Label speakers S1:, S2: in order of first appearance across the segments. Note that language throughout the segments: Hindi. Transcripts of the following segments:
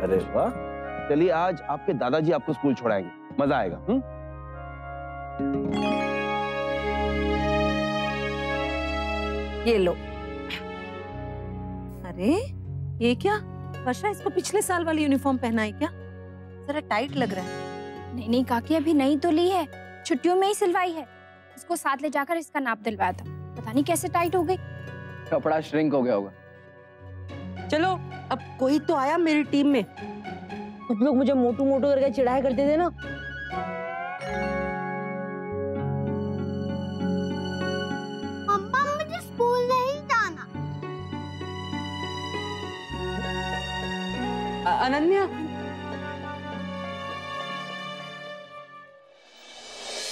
S1: अरे वाह, चलिए आज आपके दादाजी आपको स्कूल छोड़ाएंगे, मजा आएगा।
S2: ये लो। अरे ये क्या वर्षा, इसको पिछले साल वाली यूनिफॉर्म पहना है क्या? जरा टाइट लग रहा है।
S3: नहीं नहीं काकी, अभी नई तो ली है, छुट्टियों में ही सिलवाई है। इसको साथ ले जाकर इसका नाप दिलवाया था, पता नहीं कैसे टाइट हो गई।
S1: कपड़ा श्रिंक हो गया होगा।
S2: चलो अब कोई तो आया मेरी टीम में। तुम लोग मुझे मोटू मोटू करके चिढ़ाया करते थे ना।
S4: मम्मा मुझे स्कूल नहीं जाना।
S2: अनन्या,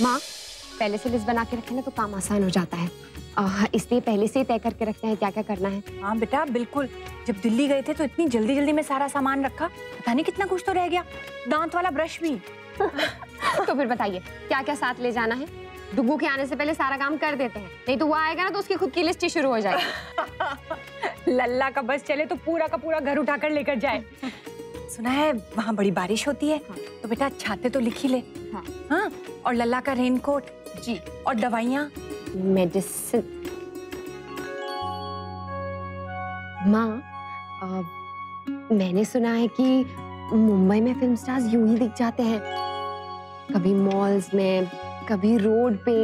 S5: माँ पहले से लिस्ट बना के रखें ना तो काम आसान हो जाता है, इसलिए पहले से ही तय करके रखते हैं क्या क्या करना है।
S3: हाँ बेटा बिल्कुल, जब दिल्ली गए थे तो इतनी जल्दी जल्दी में सारा सामान रखा, पता नहीं कितना कुछ तो रह गया, दांत वाला ब्रश भी।
S5: तो फिर बताइए क्या क्या साथ ले जाना है? डुग्गू के आने से पहले सारा काम कर देते हैं, नहीं तो वो आएगा ना तो उसकी खुद की लिस्ट ही शुरू हो जाएगी।
S3: लल्ला का बस चले तो पूरा का पूरा घर उठाकर लेकर जाए। सुना है वहाँ बड़ी बारिश होती है,
S5: हाँ।
S3: तो बेटा छाते तो लिख ही ले।
S5: हाँ।
S3: हाँ, और लल्ला का रेनकोट
S5: जी,
S3: और दवाइयाँ।
S5: मेडिसिन। माँ मैंने सुना है कि मुंबई में फिल्म स्टार्स यूं ही दिख जाते हैं, कभी मॉल्स में, कभी रोड पे,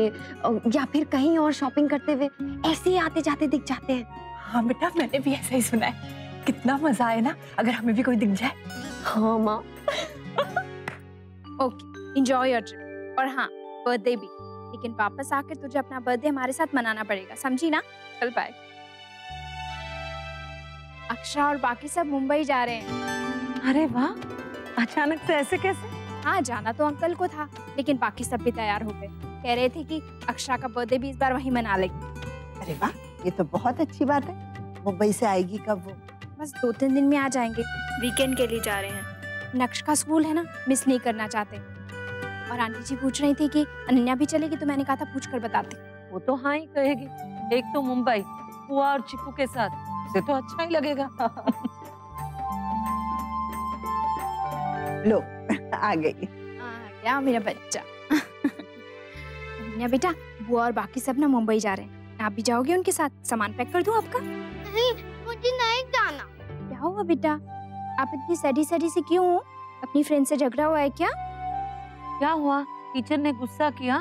S5: या फिर कहीं और शॉपिंग करते हुए ऐसे ही आते जाते दिख जाते हैं।
S3: हाँ बेटा मैंने भी ऐसा ही सुना है, कितना मजा आए ना अगर हमें भी कोई दिख जाए।
S5: हाँ माँ।
S3: Okay, enjoy your trip. और हाँ बर्थडे भी, लेकिन वापस आकर तुझे अपना बर्थडे हमारे साथ मनाना पड़ेगा, समझी ना? चल बाय। अक्षरा और बाकी सब मुंबई जा रहे हैं।
S2: अरे वाह, अचानक से ऐसे कैसे?
S3: हाँ जाना तो अंकल को था, लेकिन बाकी सब भी तैयार हो गए, कह रहे थे कि अक्षरा का बर्थडे भी इस बार वहीं मना लेंगे।
S6: अरे वाह, ये तो बहुत अच्छी बात है। मुंबई से आएगी कब वो?
S3: बस 2-3 दिन में आ जाएंगे, वीकेंड के लिए जा रहे हैं। नक्श का स्कूल है ना, मिस नहीं करना चाहते। और आंटी जी पूछ रही थी कि अनन्या भी चलेगी, तो मैंने कहा था पूछ कर बताती।
S2: वो तो हाँ ही कहेगी, एक तो मुंबई बुआ और चिकू के साथ, उसे तो अच्छा ही लगेगा।
S6: लो आ गई।
S3: क्या मेरा बच्चा। अनन्या बेटा, बुआ और बाकी सब ना मुंबई जा रहे हैं, आप भी जाओगे उनके साथ? सामान पैक कर दूं आपका?
S4: नहीं मुझे नहीं जाना।
S3: क्या हुआ बेटा, आप इतनी सैडी सैडी से क्यों हो? अपनी फ्रेंड से झगड़ा हुआ है क्या?
S2: क्या हुआ, टीचर ने गुस्सा किया?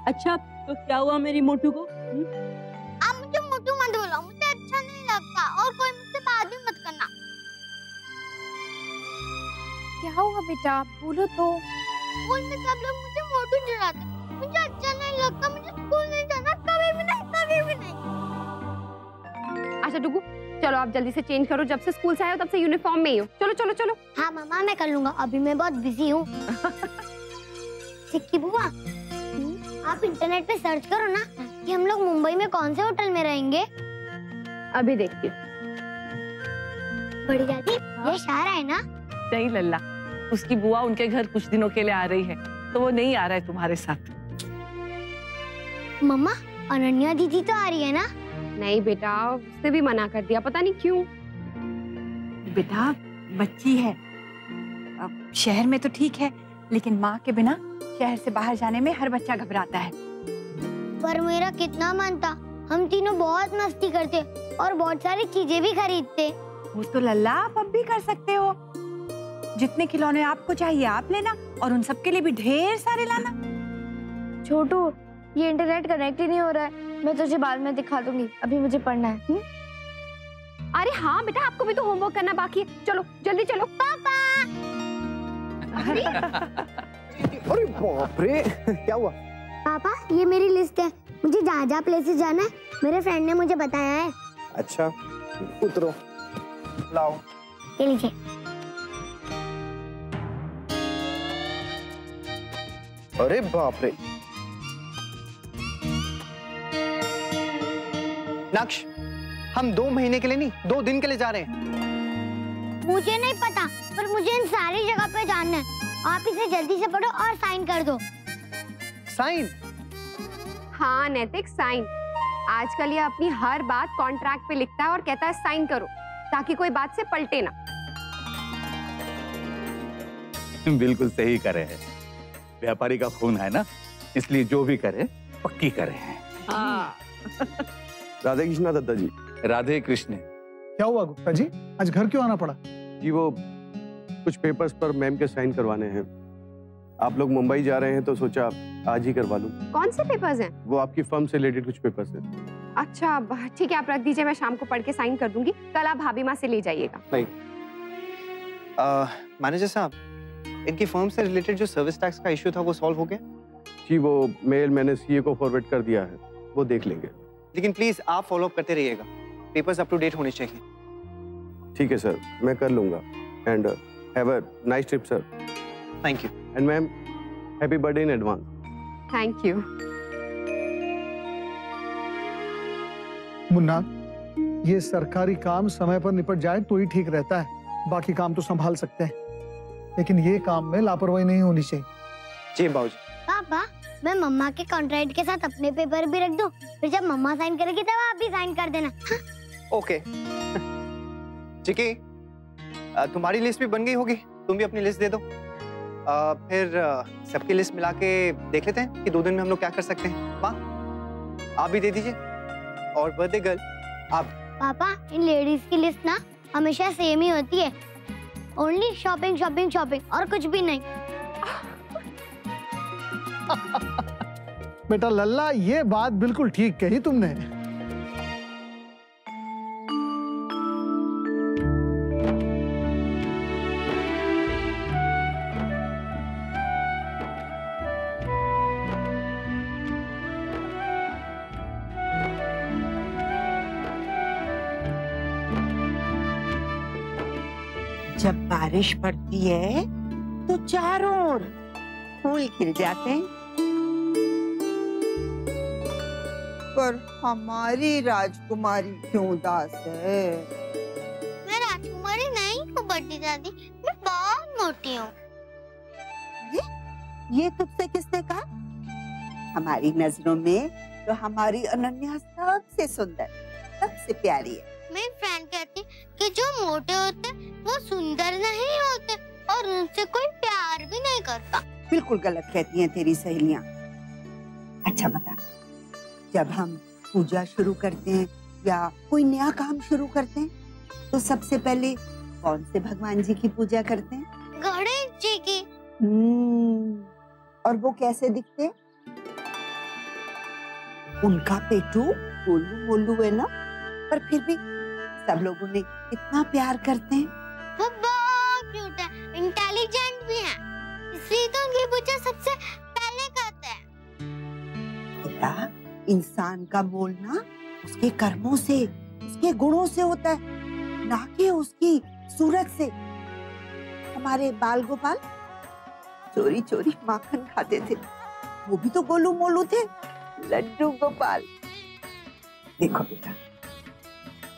S2: अच्छा तो क्या हुआ मेरी मोटू को?
S4: आप मुझे मोटू मत बोलो, मुझे अच्छा नहीं लगता, और कोई मुझसे बात भी मत करना।
S3: क्या हुआ बेटा, बोलो तो।
S4: स्कूल में सब लोग मुझे मोटू चिढ़ाते, मुझे अच्छा नहीं लगता, मुझे स्कूल नहीं जाना, कभी भी नहीं, कभी भी नहीं।
S5: अच्छा डुगू चलो आप जल्दी से चेंज करो, जब से स्कूल से आए हो तब से यूनिफॉर्म में ही हो। चलो चलो चलो।
S4: हाँ मामा मैं कर लूंगा, अभी मैं बहुत बिजी हूँ। सिक्की बुआ, आप इंटरनेट पे सर्च करो ना कि हम लोग मुंबई में कौन से होटल में रहेंगे।
S5: अभी देखती हूँ।
S4: बड़ी दादी ये शारा है ना?
S2: नहीं लल्ला, उसकी बुआ उनके घर कुछ दिनों के लिए आ रही है, तो वो नहीं आ रहा है तुम्हारे साथ।
S4: मम्मा अनन्या दीदी तो आ रही है ना?
S5: नहीं बेटा, उसने भी मना कर दिया, पता नहीं क्यों।
S3: बेटा बच्ची है, अब शहर में तो ठीक है, लेकिन माँ के बिना शहर से बाहर जाने में हर बच्चा घबराता है।
S4: पर मेरा कितना मन था, हम तीनों बहुत मस्ती करते और बहुत सारी चीजें भी खरीदते।
S3: वो तो लल्ला आप अब भी कर सकते हो, जितने खिलौने आपको चाहिए आप लेना, और उन सबके लिए भी ढेर सारे लाना।
S4: छोटू ये इंटरनेट कनेक्ट ही नहीं हो रहा है, मैं तुझे बाद में दिखा दूंगी, अभी मुझे पढ़ना है।
S5: अरे हाँ बेटा, आपको भी तो होमवर्क करना बाकी है, चलो जल्दी चलो।
S4: पापा
S1: अरे बाप रे, क्या हुआ?
S4: पापा ये मेरी लिस्ट है, मुझे जहाँ जहाँ प्लेसेस जाना है मेरे फ्रेंड ने मुझे बताया है।
S1: अच्छा उतरो, लाओ।
S4: ये लीजिए।
S1: अरे बाप रे।
S7: नक्श, हम 2 महीने के लिए नहीं 2 दिन के लिए जा रहे हैं।
S4: मुझे नहीं पता, पर मुझे इन सारी जगह पे जानना है। आप इसे जल्दी से पढ़ो और साइन कर दो।
S7: साइन?
S5: हाँ नैतिक, साइन। आजकल ये अपनी हर बात कॉन्ट्रैक्ट पे लिखता है और कहता है साइन करो, ताकि कोई बात से पलटे ना।
S8: बिल्कुल सही करे हैं। व्यापारी का खून है ना, इसलिए जो भी करे पक्की करे हैं।
S1: राधे कृष्णा दत्ता जी।
S8: राधे कृष्ण।
S9: क्या हुआ गुप्ता जी, आज घर क्यों आना पड़ा?
S10: जी वो कुछ पेपर्स पर मैम के साइन करवाने हैं। आप लोग मुंबई जा रहे हैं तो सोचा आज ही करवा लूं।
S5: कौन से पेपर्स हैं?
S10: वो आपकी फर्म से रिलेटेड कुछ पेपर्स हैं।
S5: अच्छा ठीक है, आप रख दीजिए, मैं शाम को पढ़ के साइन कर दूंगी। कल आप भाभी माँ से ले जाइएगा।
S10: नहीं
S7: मैनेजर साहब, इनकी फर्म से रिलेटेड जो सर्विस टैक्स का इश्यू था वो सॉल्व हो गया?
S10: जी वो मेल मैंने सीए को फॉरवर्ड कर दिया है, वो देख लेंगे।
S7: लेकिन प्लीज आप फॉलो अप करते रहिएगा, पेपर्स अप टू डेट होने चाहिए।
S10: ठीक है सर, मैं कर लूंगा। And have a nice trip sir.
S7: Thank you.
S10: And ma'am happy birthday in advance.
S5: Thank you.
S9: Munna, ये सरकारी काम समय पर निपट जाए तो ही ठीक रहता है, बाकी काम तो संभाल सकते हैं, लेकिन ये काम में लापरवाही नहीं होनी चाहिए।
S7: जी बाबूजी।
S4: पापा, मैं मम्मा के कॉन्ट्रैक्ट के साथ अपने पेपर भी रख दूं, फिर जब मम्मा साइन करेगी तब आप भी साइन कर देना।
S7: ओके। चिकी, तुम्हारी लिस्ट भी बन गई होगी, तुम भी अपनी लिस्ट दे दो। फिर सबकी लिस्ट मिला के देख लेते हैं कि 2 दिन में हम लोग क्या कर सकते हैं। माँ, आप भी दे दीजिए। और बर्थडे गर्ल आप।
S4: पापा, इन लेडीज की लिस्ट ना हमेशा सेम ही होती है, ओनली शॉपिंग शॉपिंग शॉपिंग और कुछ भी नहीं।
S9: बेटा लल्ला, ये बात बिल्कुल ठीक कही तुमने।
S6: जब बारिश पड़ती है तो चारों ओर फूल खिल जाते हैं, पर हमारी राजकुमारी क्यों उदास है?
S4: मैं राजकुमारी नहीं हूँ बड़ी दादी, मैं बहुत मोटी हूँ।
S6: ये तुझसे किसने कहा? हमारी नजरों में तो हमारी अनन्या सबसे सुंदर, सबसे प्यारी है।
S4: मेरी फ्रेंड कहती कि जो मोटे होते वो सुंदर नहीं होते और उनसे कोई प्यार भी नहीं करता।
S6: बिल्कुल गलत कहती हैं तेरी सहेलियां। अच्छा बता, जब हम पूजा शुरू करते हैं या कोई नया काम शुरू करते हैं तो सबसे पहले कौन से भगवान जी की पूजा करते हैं?
S4: गणेश जी की।
S6: और वो कैसे दिखते हैं? उनका पेटू गोलू मोलू है ना, पर फिर भी सब लोग उन्हें कितना प्यार करते हैं।
S4: वो बहुत क्यूट है, इंटेलिजेंट भी है, इसलिए तो उनकी पूजा सबसे पहले करते हैं।
S6: बेटा, इंसान का बोलना उसके कर्मों से, उसके गुणों से होता है, ना कि उसकी सूरत से। हमारे बाल गोपाल चोरी चोरी माखन खाते थे, वो भी तो गोलू मोलू थे, लड्डू गोपाल। देखो बेटा,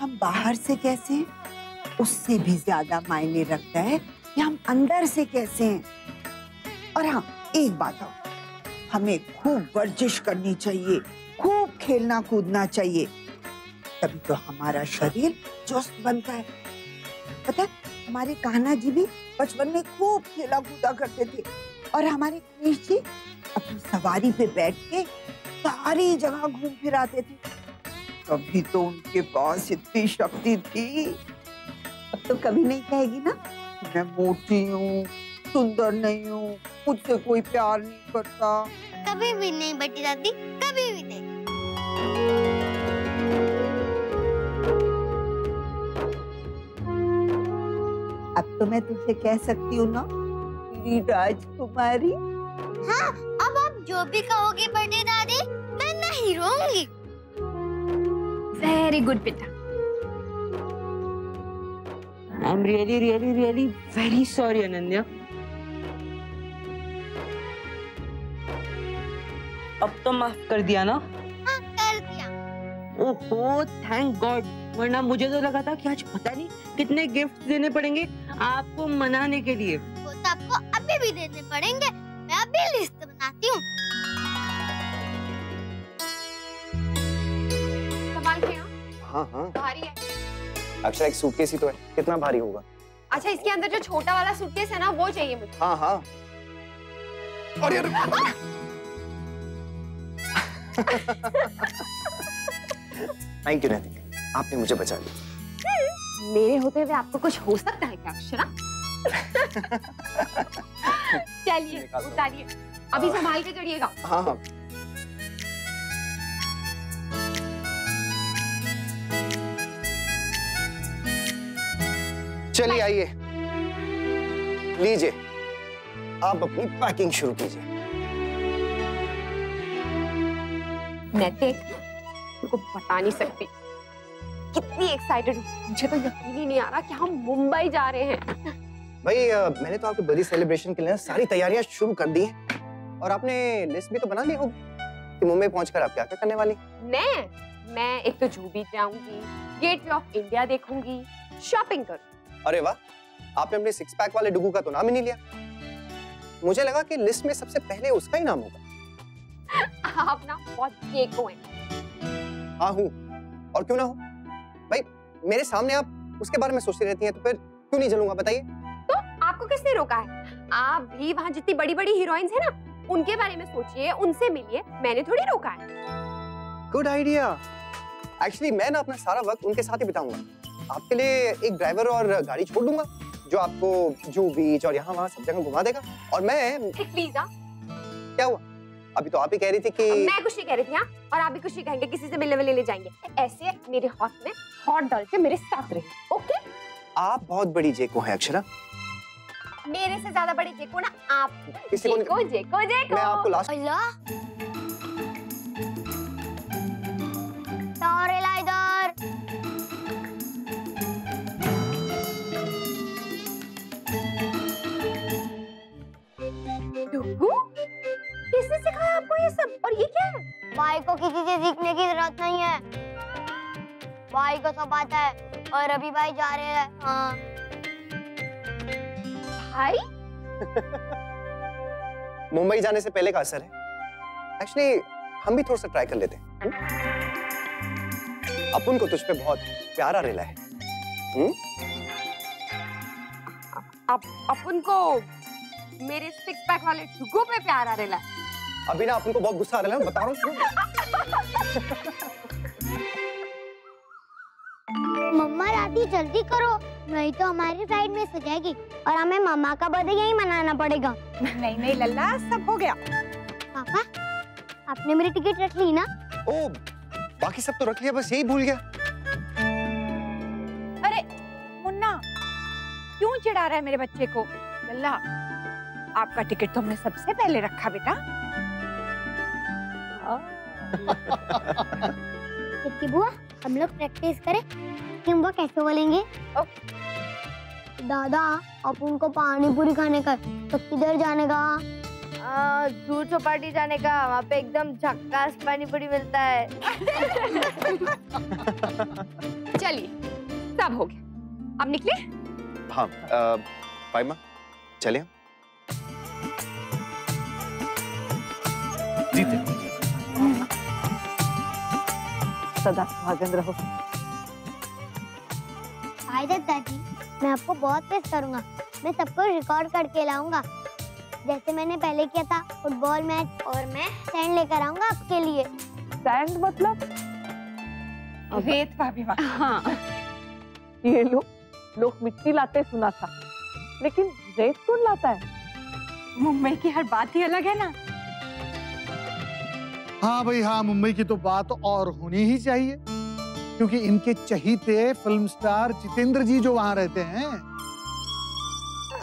S6: हम बाहर से कैसे हैं उससे भी ज्यादा मायने रखता है कि हम अंदर से कैसे हैं। और हाँ, एक बात और, हमें खूब वर्जिश करनी चाहिए, खूब खेलना कूदना चाहिए, तभी तो हमारा शरीर चुस्त बनता है। पता है, हमारे कान्हा जी भी बचपन में खूब खेला कूदा करते थे, और हमारे गणेश जी अपनी सवारी पे बैठ के सारी जगह घूम फिर आते थे। कभी तो उनके पास इतनी शक्ति थी। अब तो कभी नहीं कहेगी ना मैं मोटी हूँ, सुंदर नहीं हूँ, मुझसे कोई प्यार नहीं करता।
S4: कभी भी नहीं बड़ी दादी, कभी भी नहीं।
S6: अब तो मैं तुझे कह सकती हूँ ना मेरी राजकुमारी।
S4: हाँ, अब आप जो भी कहोगी बड़ी दादी, मैं नहीं रोऊंगी।
S3: वेरी गुड बेटा।
S2: I am really really really very sorry Ananya. अब तो माफ कर दिया ना?
S4: हाँ, कर दिया।
S2: ओहो, थैंक गॉड, वरना मुझे तो लगा था कि आज पता नहीं कितने गिफ्ट देने पड़ेंगे आपको मनाने के लिए।
S4: वो तो आपको अभी भी देने पड़ेंगे, मैं अभी लिस्ट बनाती हूँ।
S3: संभाल के हाँ,
S7: हाँ हाँ,
S3: भारी है।
S7: अक्षर एक सूटकेस ही तो है, कितना भारी होगा?
S5: अच्छा, इसके अंदर जो छोटा वाला सूटकेस है ना, वो चाहिए मुझे।
S7: हाँ हाँ। अरे अरे थैंक यू नैतिक, आपने मुझे बचा लिया।
S5: मेरे होते हुए आपको कुछ हो सकता है क्या अक्षरा? चलिए उतारिए, अभी संभाल के चढ़िएगा।
S7: हाँ हाँ। चलिए आइए, लीजिए, आप अपनी पैकिंग शुरू कीजिए।
S5: नैतिक, तुमको बता नहीं सकती कितनी एक्साइटेड हूँ। मुझे तो यकीन ही नहीं आ रहा कि हम मुंबई जा रहे हैं।
S7: भाई मैंने तो आपके बर्थडे सेलिब्रेशन के लिए सारी तैयारियां शुरू कर दी हैं, और आपने लिस्ट भी तो बना ली होगी कि मुंबई पहुंचकर आप क्या क्या करने वाली।
S5: मैं एक तो जू बीच जाऊंगी, गेटवे ऑफ इंडिया देखूंगी, शॉपिंग करूंगी। अरे
S7: वाह, आपने अपने 6 पैक वाले डुगू का तो नाम ही नहीं लिया। मुझे लगा कि लिस्ट में सबसे पहले उसका ही नाम होगा।
S5: आप ना बहुत केको हैं।
S7: हाँ हूँ, और क्यों ना हो भाई, मेरे सामने आप उसके बारे में सोचती रहती हैं, तो फिर क्यों नहीं जलूंगा बताइए।
S5: तो आपको किसने रोका है? आप भी वहाँ जितनी बड़ी बड़ी हीरोइंस है ना, उनके बारे में सोचिए, उनसे मिलिए, मैंने थोड़ी रोका है।
S7: Good idea. एक्चुअली मैं ना अपना सारा वक्त उनके साथ ही बिताऊंगा। आपके लिए एक ड्राइवर और गाड़ी छोड़ दूंगा जो आपको जू बीच और यहाँ वहाँ सब जगह घुमा देगा, और मैं
S5: प्लीज।
S7: क्या हुआ? अभी तो आप ही कह रही थी कि
S5: मैं कुछ नहीं कह रही थी। और आप भी कुछ नहीं कहेंगे, किसी से मिलने वाले ले जाएंगे। ऐसे मेरे हाथ में हॉट डाल के मेरे साथ रहे, ओके?
S7: आप बहुत बड़ी जेको हैं अक्षरा।
S5: मेरे से ज्यादा बड़ी जेको ना आप।
S7: जेको
S5: जेको जेको।
S7: मैं आपको लास्ट
S4: इधर
S5: किसने सिखाया आपको ये सब? और ये क्या है?
S4: भाई को किसी से सीखने की जरूरत नहीं है, भाई को सब आता है। और अभी भाई जा रहे हैं। हाँ
S5: भाई
S7: मुंबई जाने से पहले का असर है। एक्चुअली हम भी थोड़ा सा ट्राई कर लेते हैं। अपन को तुझ पे बहुत प्यारा रेला है।
S5: अपन को मेरे 6 पैक वाले डुगू पे प्यार आ रहा है।
S7: अभी ना अपन को बहुत गुस्सा आ रहा है, बता रहा हूँ।
S4: मम्मा राती जल्दी करो, नहीं तो हमारी फ्लाइट मिस हो जाएगी और हमें मम्मा का बर्थडे यही मनाना पड़ेगा।
S11: नहीं नहीं लल्ला, सब हो गया।
S4: पापा, आपने मेरी टिकट रख ली ना?
S7: ओ, बाकी सब तो रख लिया, बस यही भूल गया।
S11: अरे मुन्ना, क्यों चिढ़ा रहा है मेरे बच्चे को? लल्ला, आपका टिकट तो हमने सबसे पहले रखा बेटा।
S4: किट्टी बुआ, हम लोग प्रैक्टिस करें कि वो कैसे बोलेंगे। दादा, अपन को पानी पूरी खाने का, तो किधर जाने का?
S12: जू चौपाटी जाने का, वहाँ पे एकदम झक्कास पानी पूरी मिलता है।
S5: चलिए, सब हो गया, अब निकले?
S7: हाँ, पाइमा, चलिए।
S8: जीते
S12: सदा सुहागन रहो।
S4: हाय दादी, मैं आपको बहुत मिस करूंगा। मैं सबको रिकॉर्ड करके लाऊंगा, जैसे मैंने पहले किया था फुटबॉल मैच। और मैं सैंड लेकर आऊंगा आपके लिए।
S12: सैंड मतलब?
S11: रेत भाभी।
S12: हाँ, ये लोग मिट्टी लाते सुना था, लेकिन रेत कौन लाता है?
S11: मुंबई की हर बात ही अलग है ना।
S9: हाँ भाई हाँ, मुंबई की तो बात और होनी ही चाहिए, क्योंकि इनके चहीते फिल्म स्टार जितेंद्र जी जो वहाँ रहते हैं।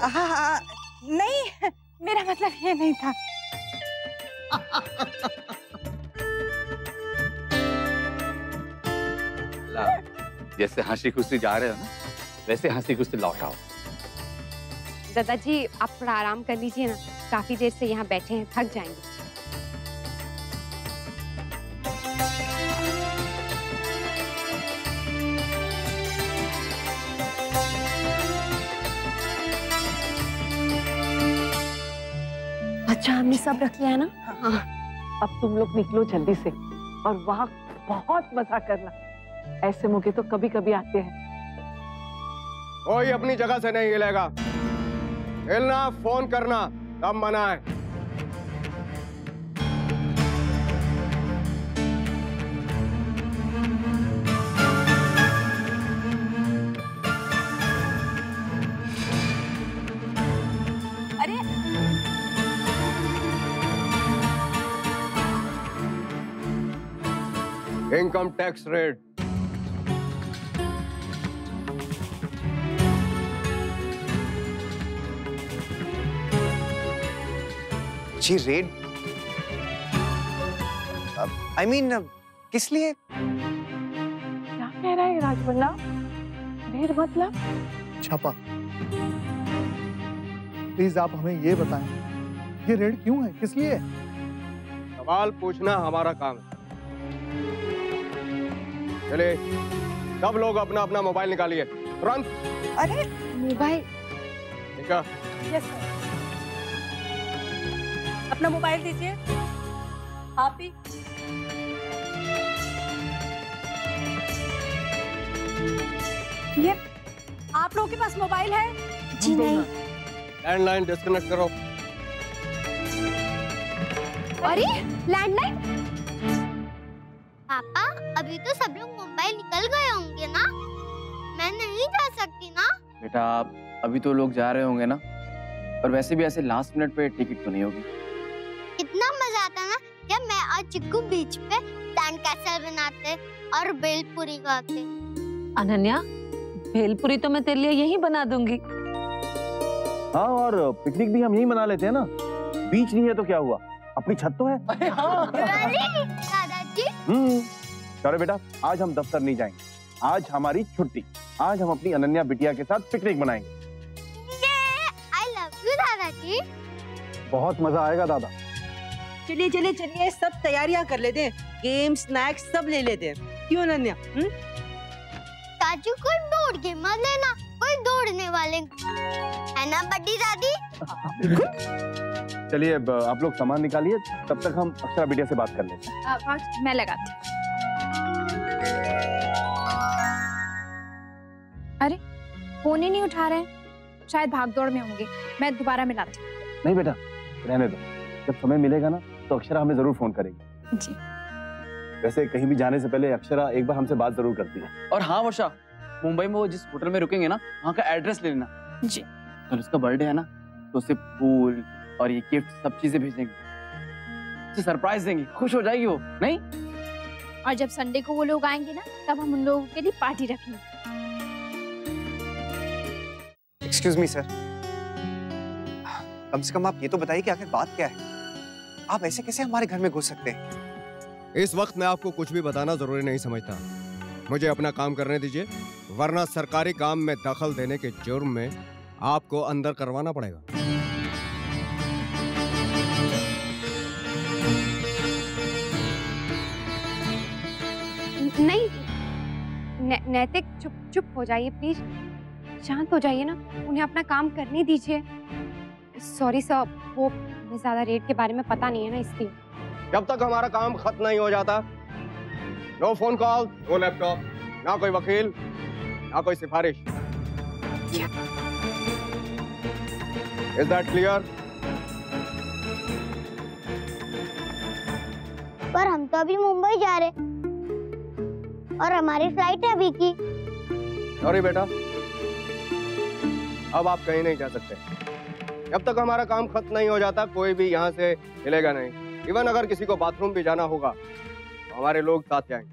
S11: हाँ, नहीं, मेरा मतलब ये नहीं था।
S8: जैसे हंसी खुशी जा रहे हो ना, वैसे हंसी खुशी लौट आओ।
S5: दादाजी, आप थोड़ा आराम कर लीजिए ना, काफी देर से यहाँ बैठे हैं, थक जाएंगे।
S12: अच्छा, हमने सब रख लिया है ना? हाँ। अब तुम लोग निकलो जल्दी से, और वहाँ बहुत मजा करना। ऐसे मौके तो कभी कभी आते हैं।
S10: कोई अपनी जगह से नहीं हिलेगा। हिलना, फोन करना तब मना है।
S11: अरे
S10: इनकम टैक्स रेड।
S7: जी रेड? आई मीन किस लिए?
S12: क्या कह रहा है राजवन्ना? रेड मतलब?
S9: छापा। प्लीज आप हमें ये बताएं, ये रेड क्यों है, किस लिए?
S10: सवाल पूछना हमारा काम है। चलिए सब लोग अपना अपना मोबाइल निकालिए तुरंत।
S11: अरे
S5: मोबाइल?
S10: ठीक है।
S11: Yes sir. अपना मोबाइल दीजिए। आप भी। ये आप लोगों के पास मोबाइल है?
S5: जी नहीं।
S10: लैंडलाइन डिस्कनेक्ट करो।
S5: अरे लैंडलाइन?
S4: पापा अभी तो सब लोग मुंबई निकल गए होंगे ना, मैं नहीं जा सकती ना।
S1: बेटा अभी तो लोग जा रहे होंगे ना, और वैसे भी ऐसे लास्ट मिनट पे टिकट तो नहीं होगी।
S4: कितना मजा आता ना जब मैं और चिक्कू बीच पे सैंड कैसल बनाते और भेलपुरी खाते।
S2: अनन्या, भेलपुरी तो मैं तेरे लिए यही बना दूंगी।
S1: हाँ, और पिकनिक भी हम यहीं मना लेते हैं ना। बीच नहीं है तो क्या हुआ, अपनी छत तो है।
S4: दादाजी
S1: चलो बेटा, आज हम दफ्तर नहीं जाएंगे, आज हमारी छुट्टी। आज हम अपनी अनन्या बिटिया के साथ पिकनिक मनाएंगे।
S4: आई लव यू दादाजी।
S1: बहुत मजा आएगा दादा।
S2: चलिए चलिए चलिए, सब तैयारियां कर लेते हैं, गेम स्नैक्स सब ले लेते हैं। क्यों अनन्या?
S4: काजू कोई दौड़ के मत लेना, कोई दौड़ने वाले है ना बड्डी दादी।
S1: चलिए अब आप लोग सामान निकालिए, तब तक हम अक्षरा बिटिया से बात कर लेते हैं।
S3: मैं लगाती हूँ। अरे फोन ही नहीं उठा रहे हैं, शायद भाग दौड़ में होंगे, मैं दोबारा मिलाती हूँ।
S1: नहीं बेटा रहने दो, जब समय मिलेगा ना तो अक्षरा हमें जरूर फोन करेगी।
S3: जी।
S1: वैसे कहीं भी जाने से पहले अक्षरा एक बार हमसे बात जरूर करती है।
S13: और हाँ वर्षा, मुंबई में वो जिस होटल में रुकेंगे ना, वहाँ का एड्रेस ले लेना।
S3: जी।
S13: कल उसका बर्थडे है ना, तो उसे फूल और ये गिफ्ट सब चीजें भेजेंगे, उसे सरप्राइज देंगे, खुश हो जाएगी वो। नहीं?
S3: और जब संडे को वो लोग आएंगे ना, तब हम उन लोगों के लिए पार्टी रखेंगे।
S7: एक्सक्यूज मी सर, कम से कम आप ये तो बताइए कि आखिर बात क्या है? आप ऐसे कैसे हमारे घर में घुस सकते हैं?
S10: इस वक्त मैं आपको कुछ भी बताना जरूरी नहीं समझता। मुझे अपना काम करने दीजिए, वरना सरकारी काम में दखल देने के जुर्म में आपको अंदर करवाना पड़ेगा।
S5: नहीं नैतिक, चुप चुप हो जाइए प्लीज, शांत हो जाइए ना, उन्हें अपना काम करने दीजिए। सॉरी सर, वो हमें ज्यादा रेट के बारे में पता नहीं है ना, इसलिए।
S10: जब तक हमारा काम खत्म नहीं हो जाता, no phone call, no laptop, ना कोई वकील, ना कोई सिफारिश। Is that clear?
S4: पर हम तो अभी मुंबई जा रहे और हमारी फ्लाइट है अभी की।
S10: सॉरी बेटा, अब आप कहीं नहीं जा सकते। जब तक हमारा काम खत्म नहीं हो जाता, कोई भी यहाँ से हिलेगा नहीं। इवन अगर किसी को बाथरूम भी जाना होगा तो हमारे लोग साथ जाएंगे।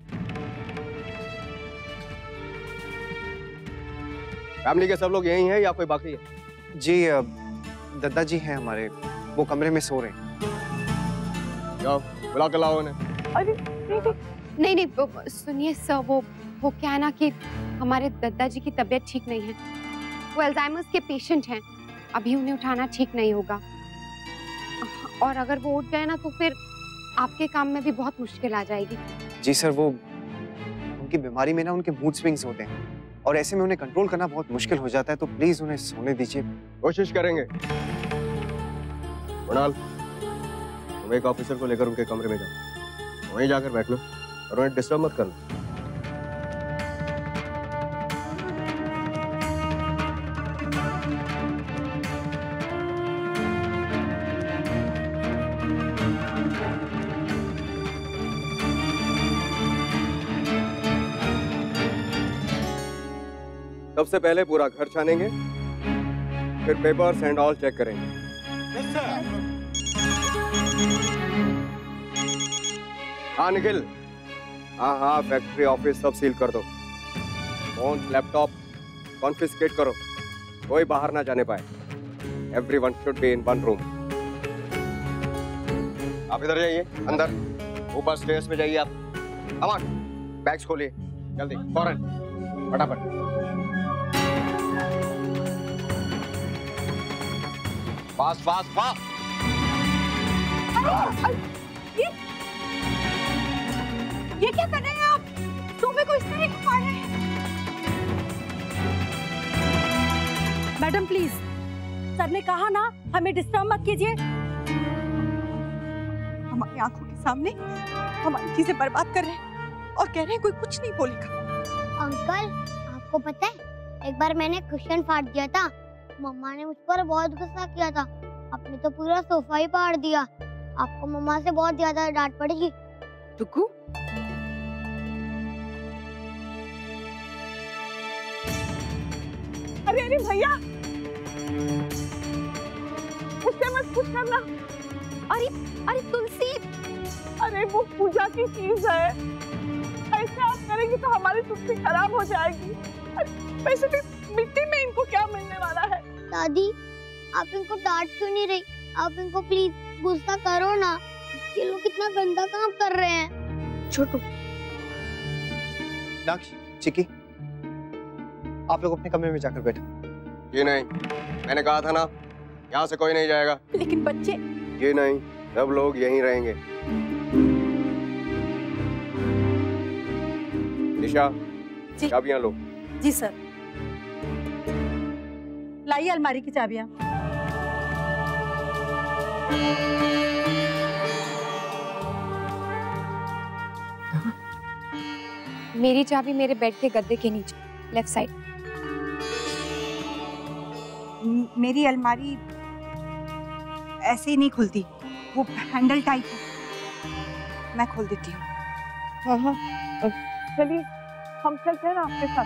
S10: फैमिली के सब लोग यहीं हैं या कोई बाकी है?
S7: जी दद्दा जी हैं हमारे, वो कमरे में सो रहे हैं।
S10: जाओ बुला के लाओ उन्हें।
S5: अरे नहीं, सुनिए सर, वो क्या है ना कि हमारे दादाजी की तबीयत ठीक नहीं है, वो अल्जाइमर्स के पेशेंट हैं, अभी उन्हें उठाना ठीक नहीं होगा, और अगर वो उठ गए ना तो फिर आपके काम में भी बहुत मुश्किल आ जाएगी।
S7: जी सर, वो उनकी बीमारी में ना उनके मूड स्विंग्स होते हैं, और ऐसे में उन्हें कंट्रोल करना बहुत मुश्किल हो जाता है, तो प्लीज उन्हें सोने दीजिए।
S10: कोशिश करेंगे। कुणाल, तुम एक ऑफिसर को लेकर उनके कमरे में जाओ, वहीं जाकर बैठ लो और उन्हें डिस्टर्ब मत करना। सबसे पहले पूरा घर छानेंगे, फिर पेपर्स एंड ऑल चेक करेंगे। हाँ निखिल, हाँ फैक्ट्री ऑफिस सब सील कर दो। फोन लैपटॉप कॉन्फिस्केट करो, कोई बाहर ना जाने पाए। Everyone should be in one room. आप इधर जाइए, अंदर ऊपर स्टेयर्स पे जाइए आप। कम ऑन, बैग्स खोलिए जल्दी, फौरन, फटाफट। Fast fast fast.
S11: ये क्या कर रहे हैं आप? सोफे को इस तरह क्यों मार रहे हैं?
S14: मैडम प्लीज, सर ने कहा ना हमें डिस्टर्ब मत कीजिए।
S11: हमारी आंखों के सामने हमारी चीजें बर्बाद कर रहे हैं और कह रहे हैं कोई कुछ नहीं बोलेगा।
S4: अंकल, आपको पता है एक बार मैंने कुशन फाड़ दिया था। मम्मा ने मुझ पर बहुत गुस्सा किया था। आपने तो पूरा सोफा ही फाड़ दिया। आपको मम्मा से बहुत ज्यादा डांट पड़ेगी।
S11: टुकू, अरे भैया, उससे मत कुछ करना।
S14: अरे तुलसी,
S11: अरे वो पूजा की चीज है, ऐसे आप करेंगे तो हमारी तुलसी खराब हो जाएगी। वैसे भी मिट्टी में इनको क्या मिलने वाला है?
S4: दादी, आप इनको डांट क्यों नहीं रही? आप इनको प्लीज गुस्सा करो ना। ये लोग कितना गंदा काम कर रहे हैं।
S7: छोटू, नक्श, चिकी, आप लोग अपने कमरे में जाकर बैठो।
S10: ये नहीं, मैंने कहा था ना, यहाँ से कोई नहीं जाएगा।
S11: लेकिन बच्चे।
S10: ये नहीं, सब लोग यहीं रहेंगे। निशा, चाबियां लो।
S14: जी सर। लाइए अलमारी की चाबियां।
S5: मेरी चाबी मेरे बेड के गद्दे के नीचे, लेफ्ट साइड।
S11: मेरी अलमारी ऐसे ही नहीं खुलती, वो हैंडल टाइप है। मैं खोल देती हूँ। हाँ, चलिए हम चलते हैं ना आपके साथ,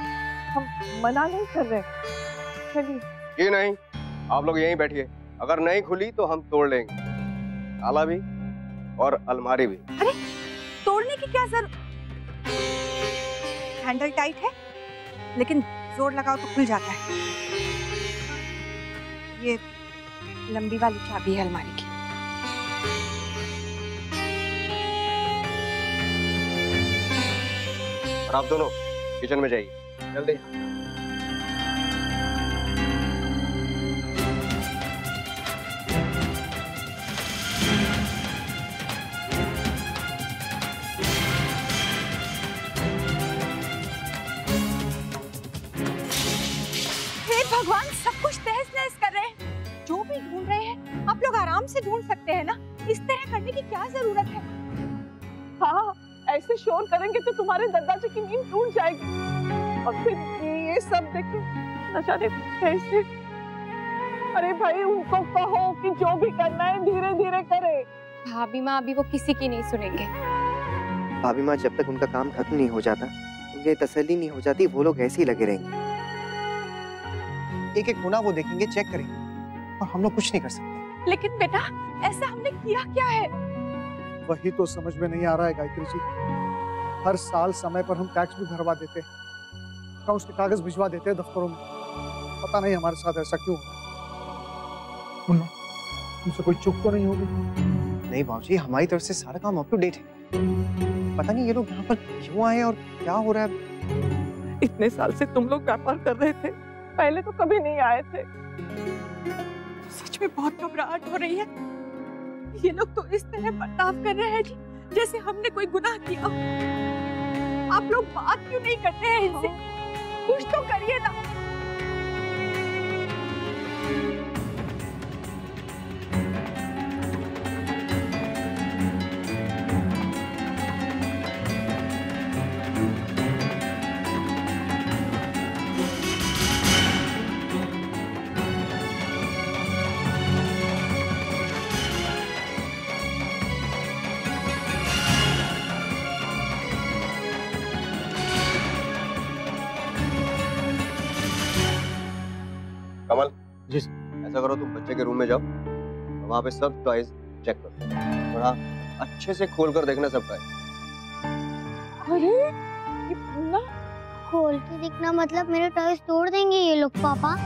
S11: हम मना नहीं कर रहे। चलिए।
S10: ये नहीं, आप लोग यहीं बैठिए। अगर नहीं खुली तो हम तोड़ लेंगे, ताला भी और अलमारी भी।
S11: अरे तोड़ने की क्या जरूरत? हैंडल टाइट है, लेकिन जोर लगाओ तो खुल जाता है। ये लंबी वाली चाबी है अलमारी की।
S10: और आप दोनों किचन में जाइए, जल्दी।
S11: भगवान, सब कुछ तहस नहस कर रहे हैं। जो भी ढूंढ रहे हैं आप लोग आराम से ढूंढ सकते हैं ना, इस तरह करने की क्या जरूरत है? हाँ, ऐसे शोर करेंगे तो तुम्हारे दादाजी की नींद टूट जाएगी। और फिर ये सब देखे न जाने कैसे। अरे भाई, उनको कहो कि जो भी करना है धीरे धीरे करे।
S5: भाभी माँ अभी वो किसी की नहीं सुनेंगे।
S7: भाभी माँ, जब तक उनका काम खत्म नहीं हो जाता, उनकी तसल्ली नहीं हो जाती, वो लोग ऐसे ही लगे रहेंगे। एक एक गुना वो देखेंगे, चेक करेंगे, और हम लोग कुछ नहीं कर सकते।
S11: लेकिन बेटा, ऐसा हमने किया क्या है?
S9: वही तो समझ में नहीं आ रहा है गायत्री जी। हर साल समय पर हम टैक्स भी भरवा देते, अकाउंट्स के कागज भिजवा देते हैं दफ्तरों में। पता नहीं हमारे साथ ऐसा क्यों। मुन्ना, तुमसे कोई चूक तो नहीं होगी?
S7: नहीं बाबूजी, हमारी तरफ से सारा काम अप टू डेट है। पता नहीं ये लोग यहाँ पर क्यों आए और क्या हो रहा है।
S11: इतने साल से तुम लोग व्यापार कर रहे थे, पहले तो कभी नहीं आए थे। सच में बहुत घबराहट हो रही है। ये लोग तो इस तरह बर्ताव कर रहे हैं जैसे हमने कोई गुनाह किया। आप लोग बात क्यों नहीं करते हैं इनसे? कुछ तो करिए ना।
S10: कमल
S9: जी
S10: ऐसा करो, तुम बच्चे के रूम में जाओ, वहाँ पे सब टॉयज चेक करो, थोड़ा अच्छे से खोल कर देखना सब टॉय।
S11: अरे ये ना
S4: खोल के देखना मतलब मेरे टॉयज तोड़ देंगे ये लोग पापा।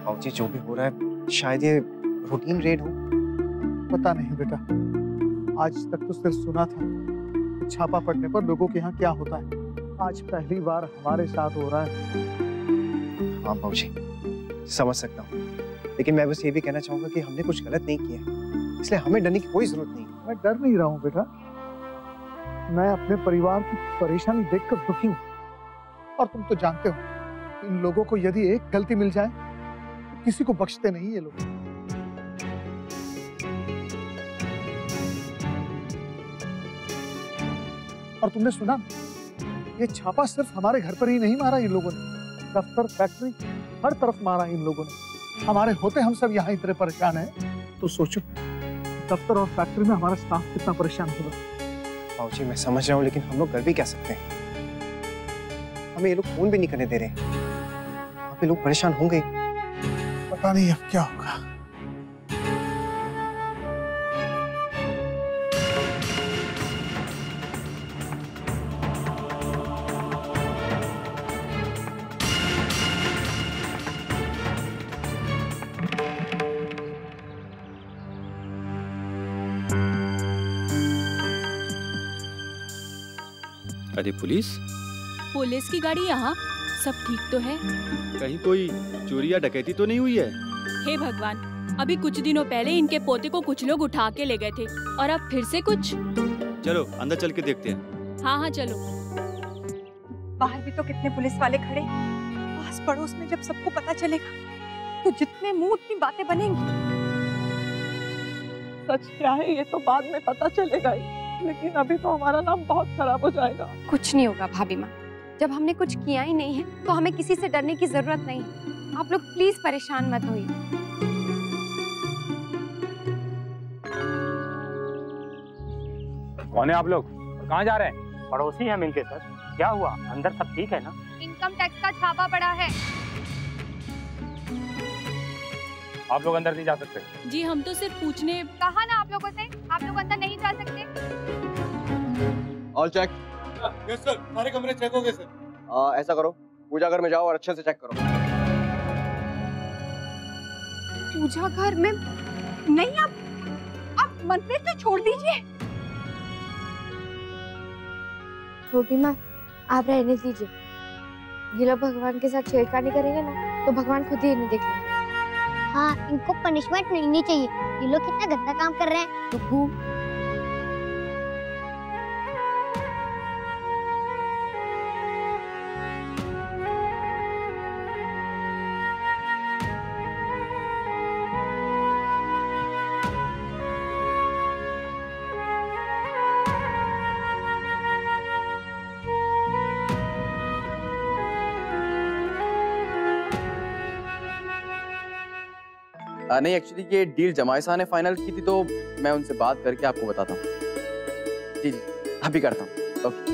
S7: बाबूजी जो भी हो रहा है शायद ये रूटीन रेड हो।
S9: पता नहीं बेटा, आज तक तो सिर्फ सुना था छापा पड़ने पर लोगों के यहाँ क्या होता है, आज पहली बार हमारे साथ हो रहा है।
S7: हाँ बाबूजी समझ सकता हूँ, लेकिन मैं बस ये भी कहना चाहूंगा कि हमने कुछ गलत नहीं किया, इसलिए हमें डरने की कोई जरूरत नहीं।
S9: मैं डर नहीं रहा हूँ बेटा, मैं अपने परिवार की परेशानी देखकर दुखी हूँ। और तुम तो जानते हो इन लोगों को यदि एक गलती मिल जाए तो किसी को बख्शते नहीं ये लोग। और तुमने सुना, ये छापा सिर्फ हमारे घर पर ही नहीं मारा इन लोगों ने, दफ्तर फैक्ट्री हर तरफ मारा इन लोगों ने। हमारे होते हम सब यहाँ इतने परेशान हैं, तो सोचो दफ्तर और फैक्ट्री में हमारा स्टाफ कितना परेशान होगा।
S7: बाबूजी मैं समझ रहा हूँ, लेकिन हम लोग कर भी क्या सकते हैं, हमें ये लोग फोन भी नहीं करने दे रहे, वहाँ पे लोग परेशान होंगे।
S9: पता नहीं अब क्या होगा।
S15: अरे पुलिस
S16: पुलिस की गाड़ी यहाँ? सब ठीक तो है?
S15: कहीं कोई चोरी या डकैती तो नहीं हुई है?
S16: हे भगवान, अभी कुछ दिनों पहले इनके पोते को कुछ लोग उठा के ले गए थे और अब फिर से कुछ।
S15: चलो अंदर चल के देखते हैं।
S16: हाँ हाँ चलो।
S11: बाहर भी तो कितने पुलिस वाले खड़े, पास पड़ोस में जब सबको पता चलेगा तो जितने मुंह उतनी बातें बनेंगी।
S12: सच क्या है ये तो बाद में पता चलेगा ही, लेकिन अभी तो हमारा नाम बहुत खराब हो जाएगा।
S5: कुछ नहीं होगा भाभी माँ, जब हमने कुछ किया ही नहीं है तो हमें किसी से डरने की जरूरत नहीं। आप लोग प्लीज परेशान मत होइए।
S17: कौन है आप लोग? कहाँ जा रहे हैं? पड़ोसी हैं मिलके सर। क्या हुआ? अंदर सब ठीक है ना?
S3: इनकम टैक्स का छापा पड़ा है।
S17: आप लोग अंदर नहीं जा सकते।
S16: जी हम तो सिर्फ पूछने।
S3: कहा ना आप लोगों से, आप लोग अंदर नहीं जा सकते।
S10: All check.
S9: यस सर, सारे कमरे चेक हो गए सर।
S10: ऐसा करो, पूजा घर में जाओ और अच्छे से चेक करो।
S11: पूजा घर में नहीं, आप मंदिर तो छोड़ दीजिए।
S4: छोटी माँ आप रहने दीजिए, ये लोग भगवान के साथ छेड़खानी करेंगे ना तो भगवान खुद ही इन्हें देख लेंगे। हाँ, इनको पनिशमेंट मिलनी चाहिए, ये लोग कितना गंदा काम कर रहे हैं। तो
S13: नहीं एक्चुअली ये डील जमाई साहब ने फाइनल की थी, तो मैं उनसे बात करके आपको बताता हूँ। जी जी अभी करता हूँ। ओके।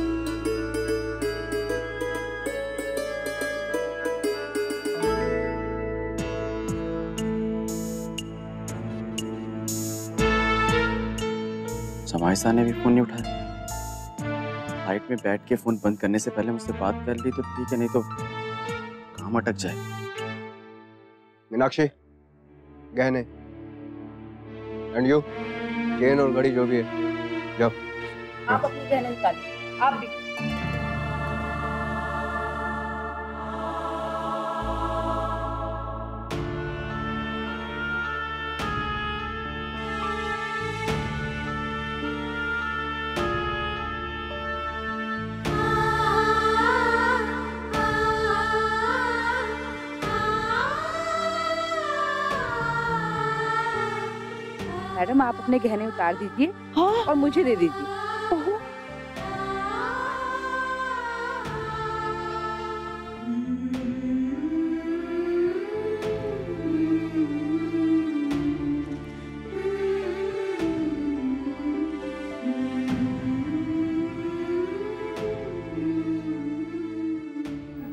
S13: जमाई साहब ने भी फोन नहीं उठाया। फ्लाइट में बैठ के फोन बंद करने से पहले मुझसे बात कर ली तो ठीक है, नहीं तो काम अटक जाए।
S10: मीनाक्षी, गहने एंड यू, चेन और घड़ी जो भी है, जाओ।
S11: आप अपनी गहने निकालिए, आप भी।
S18: मैडम आप अपने गहने उतार दीजिए। हाँ? और मुझे दे दीजिए।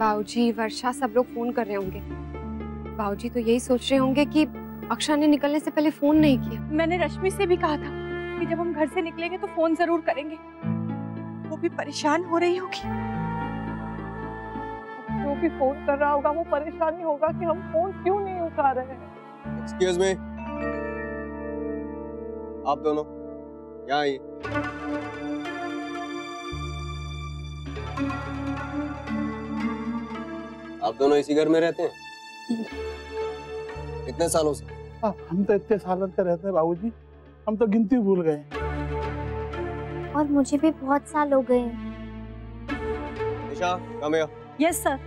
S5: बाबूजी, वर्षा सब लोग फोन कर रहे होंगे। बाबूजी तो यही सोच रहे होंगे कि अक्षरा ने निकलने से पहले फोन नहीं किया।
S11: मैंने रश्मि से भी कहा था कि जब हम घर से निकलेंगे तो फोन जरूर करेंगे। वो भी परेशान हो रही होगी।
S18: जो भी फोन कर रहा होगा वो परेशान ही होगा कि हम फोन क्यों नहीं उठा रहे हैं।
S10: एक्सक्यूज मी, आप दोनों यहाँ आइए। आप दोनों इसी घर में रहते हैं? कितने सालों से?
S9: हम तो इतने सालों से रहते हैं बाबूजी, हम तो गिनती भूल गए।
S4: और मुझे भी बहुत साल हो गए।
S10: निशा, कम हियर।
S14: Yes sir.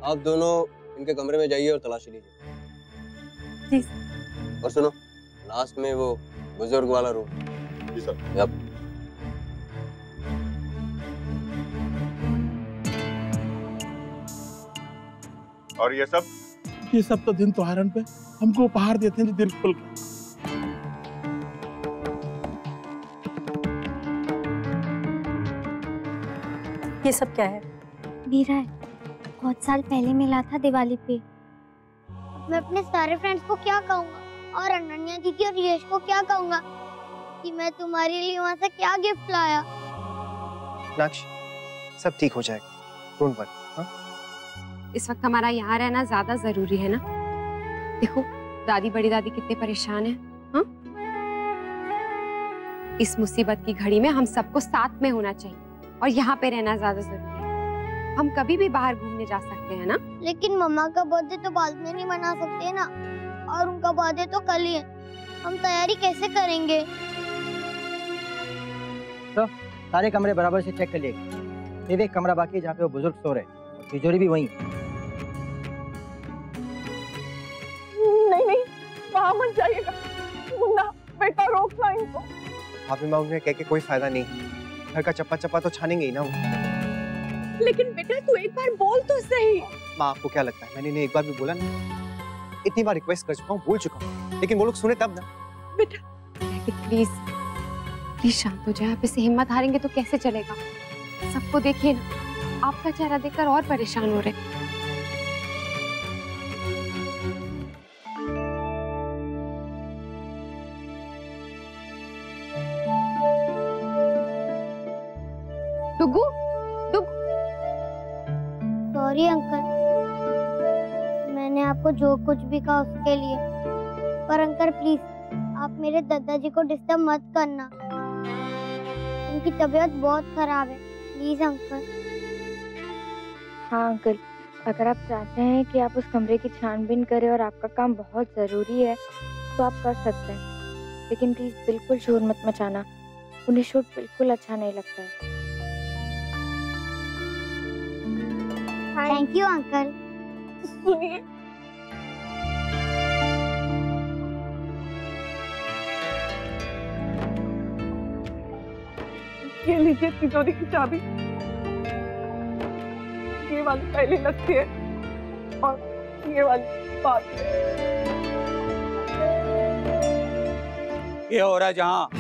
S10: आप दोनों इनके कमरे में जाइए और तलाशी लीजिए।
S14: जी।
S10: और सुनो, लास्ट में वो बुजुर्ग वाला रूम। जी सर। यप।
S1: और ये सब
S9: तो दिन त्योहारन पे हमको उपहार देते हैं दिल खोल के।
S14: ये सब क्या है?
S4: वीरा है, बहुत साल पहले मिला था दिवाली पे। मैं अपने सारे फ्रेंड्स को क्या कहूँगा और अनन्या दीदी और यश को क्या कहूँगा कि मैं तुम्हारे लिए वहाँ से क्या गिफ्ट लाया।
S7: नक्श, सब ठीक हो जाएगा, डोंट वरी।
S5: इस वक्त हमारा यहाँ रहना ज्यादा जरूरी है ना। देखो दादी बड़ी दादी कितने परेशान हैं। हाँ? इस मुसीबत की घड़ी में हम सबको साथ में होना चाहिए और यहाँ पे रहना ज्यादा जरूरी है। हम कभी भी बाहर घूमने जा सकते हैं ना।
S4: लेकिन मम्मा का बर्थडे तो बाद में नहीं मना सकते ना, और उनका बर्थडे तो कल ही है। हम तैयारी कैसे करेंगे?
S19: तो सारे कमरे बराबर से चेक कर लिए। सिर्फ एक कमरा बाकी है जहाँ पे वो बुजुर्ग सो रहे हैं, और तिजोरी भी वही है।
S18: नहीं, वहाँ मत जाइएगा। मुन्ना बेटा, रोकना इनको।
S7: भाभी माँ, उन्हें कह के कोई फायदा नहीं। घर का चप्पा चप्पा तो छानेंगे ही ना वो।
S11: लेकिन बेटा तू एक बार बोल तो सही।
S7: माँ, आपको क्या लगता है मैंने इन्हें एक बार भी बोला ना? इतनी बार रिक्वेस्ट कर चुका हूँ, बोल चुका हूँ, लेकिन वो लोग सुने तब ना।
S5: प्लीज प्लीज शांत हो जाए। आप इससे हिम्मत हारेंगे तो कैसे चलेगा? सबको देखिए ना, आपका चेहरा देखकर और परेशान हो रहे। डुगू,
S4: सॉरी अंकल, मैंने आपको जो कुछ भी कहा उसके लिए। पर अंकल प्लीज, आप मेरे दादाजी को डिस्टर्ब मत करना। उनकी तबीयत बहुत खराब है, प्लीज अंकल।
S20: हाँ अंकल, अगर आप चाहते हैं कि आप उस कमरे की छानबीन करें और आपका काम बहुत ज़रूरी है तो आप कर सकते हैं, लेकिन प्लीज़ बिल्कुल शोर मत मचाना। उन्हें शोर बिल्कुल अच्छा नहीं लगता है।
S4: Thank you uncle.
S18: सुनिए, ये लीजिए तिजोरी की चाबी। ये वाली पहले लगती है और ये वाली बाद में।
S8: ये हो रहा है जहाँ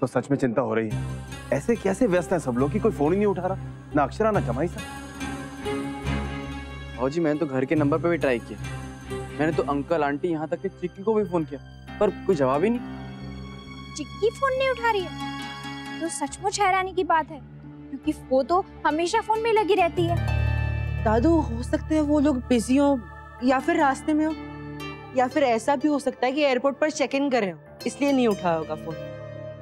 S1: तो सच में चिंता हो रही है। ऐसे कैसे व्यस्त हैं सब लोग कि कोई फोन ही नहीं उठा रहा, ना अक्षरा ना जमाई सा।
S13: जी मैंने तो घर के नंबर पे भी ट्राई किया, मैंने तो अंकल आंटी यहाँ तक कि चिक्की को भी फोन किया, पर कोई जवाब ही नहीं।
S3: चिक्की फोन नहीं उठा रही है तो सचमुच हैरानी की बात है, क्योंकि वो तो हमेशा फोन में लगी रहती है।
S2: दादू, हो सकता है वो लोग बिजी हो या फिर रास्ते में हो, या फिर ऐसा भी हो सकता है कि एयरपोर्ट पर चेक इन कर रहे हो, इसलिए नहीं उठाया होगा फोन।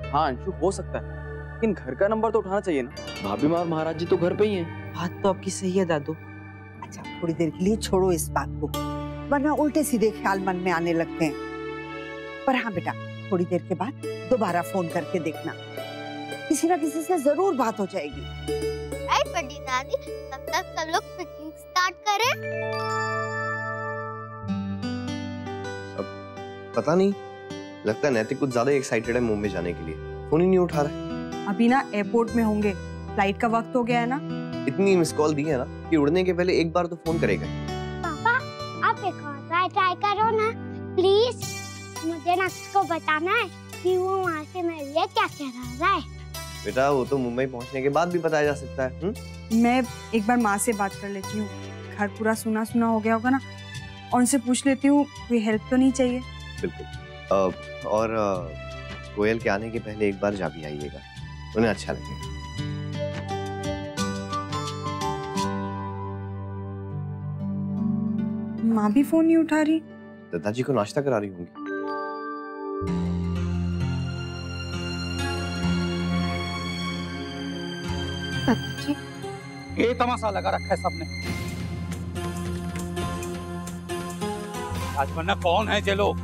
S13: हाँ अंशु, हो सकता है, लेकिन घर का नंबर तो उठाना चाहिए ना। भाभी माँ और महाराज जी तो घर पे ही हैं।
S2: बात तो आपकी सही है दादू।
S6: अच्छा, थोड़ी देर के लिए छोड़ो इस बात को, वरना उल्टे सीधे ख्याल मन में आने लगते हैं। पर हाँ बेटा, थोड़ी देर के बाद दोबारा फोन करके देखना, किसी ना किसी से जरूर बात हो जाएगी।
S4: बड़ी दादी, तब तक सब लोग पिकनिक स्टार्ट करें।
S10: पता नहीं, लगता है नैतिक कुछ ज्यादा एक्साइटेड है मुंबई जाने के लिए, फोन ही नहीं उठा रहा है।
S2: अभी ना एयरपोर्ट में होंगे, फ्लाइट का वक्त हो गया है ना।
S10: इतनी मिस कॉल दी है ना कि उड़ने के पहले एक बार तो फोन करेगा।
S3: पापा
S4: ट्राई करो ना प्लीज। मुझे नक्श को बताना है कि वो वहाँ से मेरे लिए क्या कह रहा है।
S7: बेटा वो तो मुंबई पहुंचने के बाद भी बताया जा सकता है।
S2: मैं एक बार माँ से बात कर लेती हूँ, घर पूरा सुना सुना हो गया होगा ना, और उनसे पूछ लेती हूँ कोई हेल्प तो नहीं चाहिए।
S7: बिल्कुल। और कोयल के आने के पहले एक बार जा भी आइएगा, उन्हें अच्छा लगेगा।
S2: माँ भी फोन नहीं उठा रही।
S7: दादाजी को नाश्ता करा रही होंगी।
S8: ये तमाशा लगा रखा है सबने। आज वरना कौन है ये लोग?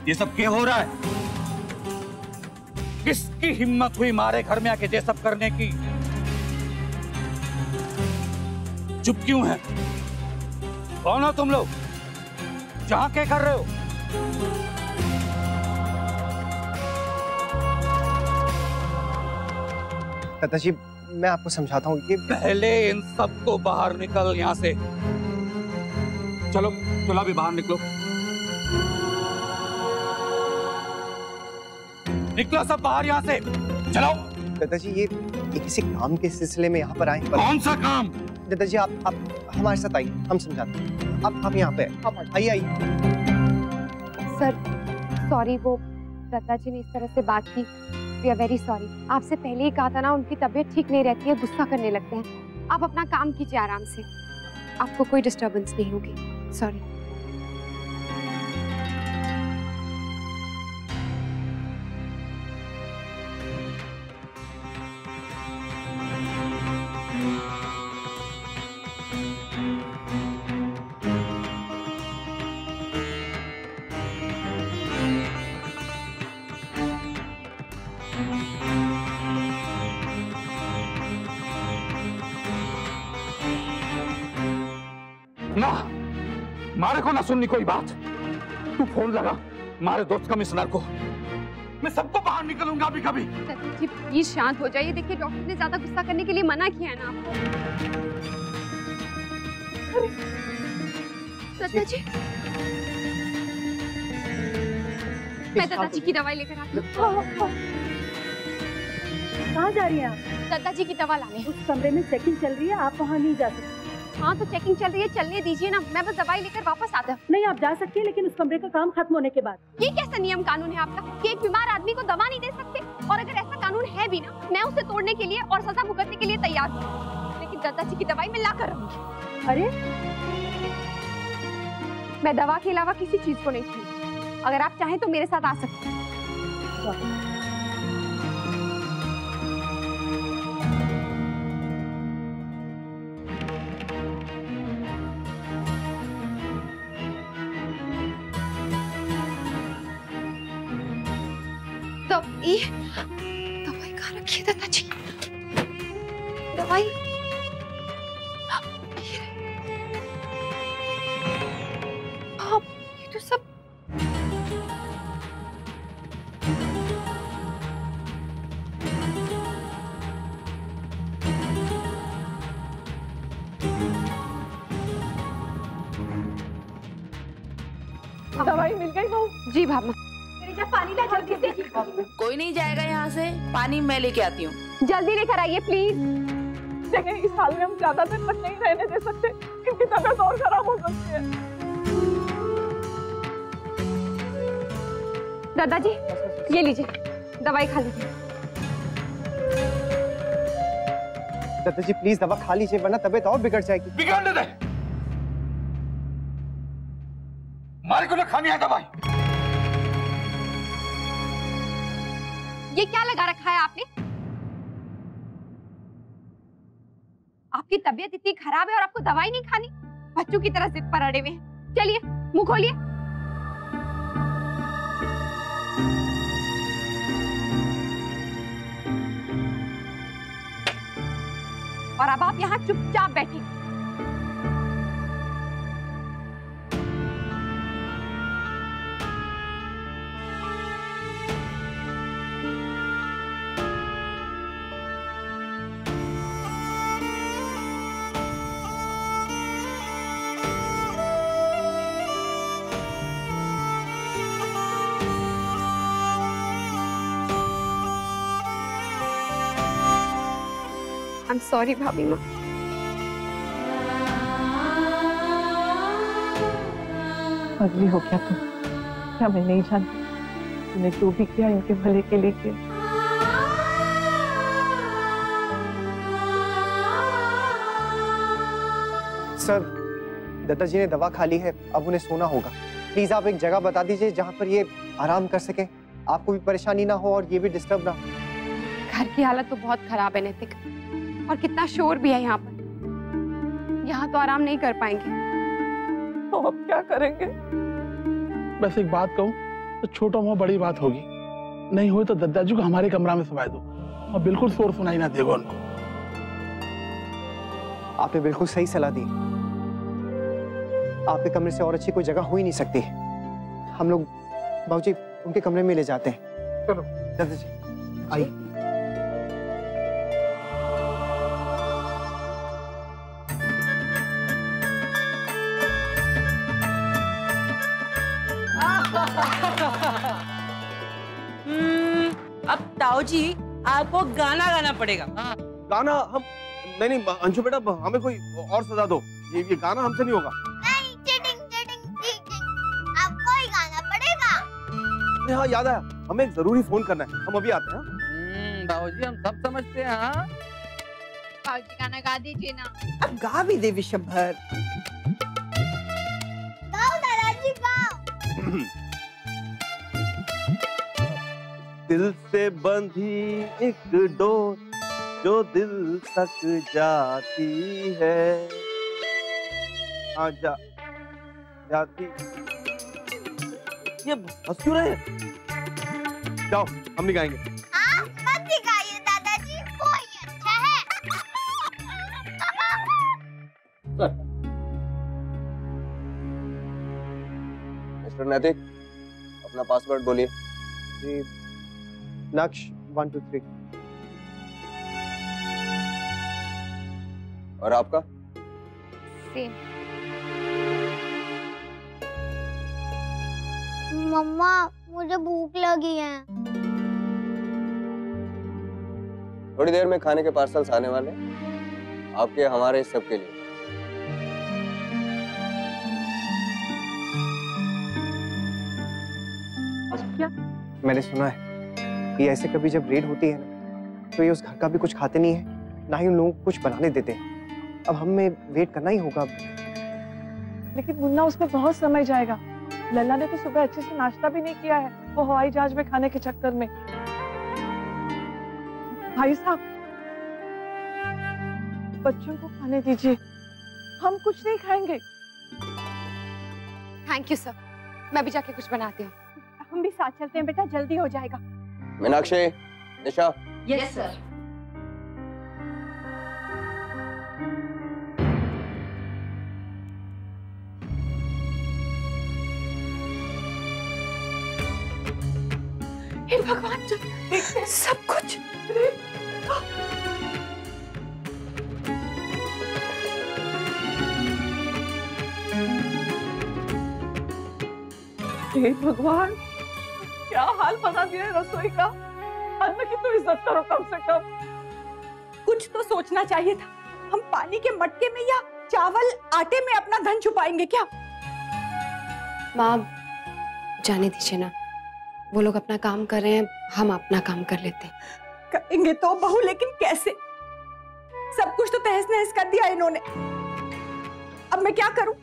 S8: ये सब क्या हो रहा है? किसकी हिम्मत हुई मारे घर में आके ये सब करने की? चुप क्यों है? कौन हो तुम लोग? जहां क्या कर रहे हो?
S7: दादाजी मैं आपको समझाता हूँ कि
S8: पहले इन सबको बाहर निकल यहाँ से। चलो चलो अभी बाहर निकलो, निकलो सब बाहर यहाँ से, चलो।
S7: दादाजी ये किसी काम के सिलसिले में यहाँ पर आए।
S8: कौन सा काम?
S7: दादाजी आप हमारे साथ आइए, हम समझाते हैं। आप यहाँ पे आइए आइए।
S5: सर सॉरी, वो दादाजी ने इस तरह से बात की। We are very sorry. आपसे पहले ही कहा था ना, उनकी तबीयत ठीक नहीं रहती है, गुस्सा करने लगते हैं। आप अपना काम कीजिए आराम से, आपको कोई डिस्टर्बेंस नहीं होगी। सॉरी।
S8: ना मारे को ना सुननी कोई बात। तू फोन लगा मारे दोस्त कमिश्नर को, मैं सबको बाहर निकलूंगा अभी कभी।
S5: जी प्लीज शांत हो जाइए। देखिए डॉक्टर ने ज्यादा गुस्सा करने के लिए मना किया है ना आपको। दादाजी मैं दादाजी की दवाई लेकर आती हूँ।
S14: कहाँ जा रही हैं आप?
S5: दादाजी की दवा लाने।
S14: उस कमरे में चेकिंग चल रही है, आप वहाँ नहीं जा सकती।
S5: हाँ तो चेकिंग चल रही है, चलने दीजिए ना, मैं बस दवाई लेकर वापस आता हूँ।
S14: नहीं आप जा सकती है, लेकिन उस कमरे का काम खत्म होने के बाद।
S5: ये कैसा नियम कानून है आपका कि एक बीमार आदमी को दवा नहीं दे सकते? और अगर ऐसा कानून है भी ना, मैं उसे तोड़ने के लिए और सजा भुगतने के लिए तैयार हूँ, लेकिन दादाजी की दवाई मैं ला कर रहूंगी।
S14: अरे
S5: मैं दवा के अलावा किसी चीज को नहीं छूऊंगी। अगर आप चाहें तो मेरे साथ आ सकते हैं। दवाई कहाँ रखी है दादाजी? दवाई ये तो सब
S11: दवाई मिल गई बहू?
S5: जी भाभी।
S11: पानी ला जल्दी से।
S21: कोई नहीं जाएगा यहाँ से, पानी मैं लेके आती हूँ।
S5: जल्दी लेकर आइए प्लीज।
S11: देखिए इस हाल में हम ज्यादा दिन तक नहीं रहने दे सकते, इनकी तबीयत और खराब हो सकती है।
S5: दादाजी ये लीजिए, दवाई खा लीजिए।
S7: दादाजी प्लीज दवा खा लीजिए, वरना तबीयत और बिगड़ जाएगी।
S8: बिगड़ने दे, मारे को ना खानी है दवाई।
S5: ये क्या लगा रखा है आपने? आपकी तबीयत इतनी खराब है और आपको दवाई नहीं खानी? बच्चों की तरह जिद पर अड़े हुए हैं। चलिए मुंह खोलिए। और अब आप यहाँ चुपचाप बैठिए। I'm sorry भाभी माँ।
S11: पगली हो क्या तुम? क्या मैं नहीं जानती? तूने जो भी किया इनके भले के लिए किया।
S7: सर, दत्ता जी ने दवा खा ली है, अब उन्हें सोना होगा। प्लीज आप एक जगह बता दीजिए जहाँ पर ये आराम कर सके, आपको भी परेशानी ना हो और ये भी डिस्टर्ब ना हो।
S5: घर की हालत तो बहुत खराब है नैतिक, और कितना शोर भी है यहाँ पर। यहाँ तो आराम नहीं कर पाएंगे।
S11: तो अब क्या करेंगे?
S15: बस एक बात कहूँ तो छोटा मोटा बड़ी बात होगी, नहीं हुई तो दादाजी को हमारे कमरा में सुला दो और बिल्कुल शोर सुनाई ना देगा उनको।
S7: आपने बिल्कुल सही सलाह दी। आपके कमरे से और अच्छी कोई जगह हो ही नहीं सकती। हम लोग बाबूजी उनके कमरे में ले जाते हैं।
S15: चलो
S7: दादाजी आइए।
S2: अब ताऊ जी आपको गाना गाना पड़ेगा।
S1: गाना? हम नहीं अंशु बेटा, हमें कोई और सजा दो। ये गाना हमसे नहीं होगा।
S4: नहीं, चीटिंग चीटिंग चीटिंग। आपको ही गाना पड़ेगा।
S1: हाँ याद आया, हमें एक जरूरी फोन करना है, हम अभी आते हैं।
S13: बाबूजी हम सब समझते हैं। हाँ
S22: बाबूजी गाना गा दीजिए ना।
S6: अब गा भी दे विशंभर।
S4: गाओ दादाजी गाओ।
S1: दिल से बंधी एक डोर जो दिल तक जाती है, जाती। ये हंस क्यों रहे हैं? जाओ हम नहीं गाएंगे।
S4: हाँ, मत सिखाइए दादाजी, वो ही अच्छा है।
S10: मिस्टर नैतिक, अपना पासवर्ड बोलिए।
S7: जी, नक्श 1 2 3।
S10: और आपका?
S5: सेम।
S4: मम्मा मुझे भूख लगी है।
S10: थोड़ी देर में खाने के पार्सल्स आने वाले, आपके हमारे सबके लिए।
S11: क्या?
S7: मैंने सुना है कि ऐसे कभी जब रेड होती है ना, तो ये उस घर का भी कुछ खाते नहीं है, ना ही उन लोगों को कुछ बनाने देते हैं। अब हमें वेट करना ही होगा।
S11: लेकिन मुन्ना, उसमें बहुत समय जाएगा। लल्ला ने तो सुबह अच्छे से नाश्ता भी नहीं किया है, वो हवाई जहाज में खाने के चक्कर में। भाई साहब, बच्चों को खाने दीजिए, हम कुछ नहीं खाएंगे।
S5: थैंक यू सर, मैं भी जाके कुछ बनाती हूँ।
S11: हम भी साथ चलते हैं बेटा, जल्दी हो जाएगा।
S10: मीनाक्षी, निशा।
S22: Yes sir.
S11: हे भगवान, देखते हैं सब कुछ। हे भगवान, क्या हाल बना दिया है रसोई का। अन्न की तो इज्जत करो कम से कम। कुछ तो सोचना चाहिए था। हम पानी के मटके में या चावल आटे में अपना धन छुपाएंगे क्या?
S5: माँ जाने दीजिए ना, वो लोग अपना काम कर रहे हैं, हम अपना काम कर लेते हैं।
S11: करेंगे तो बहू, लेकिन कैसे? सब कुछ तो तहस नहस कर दिया इन्होंने। अब मैं क्या करूं?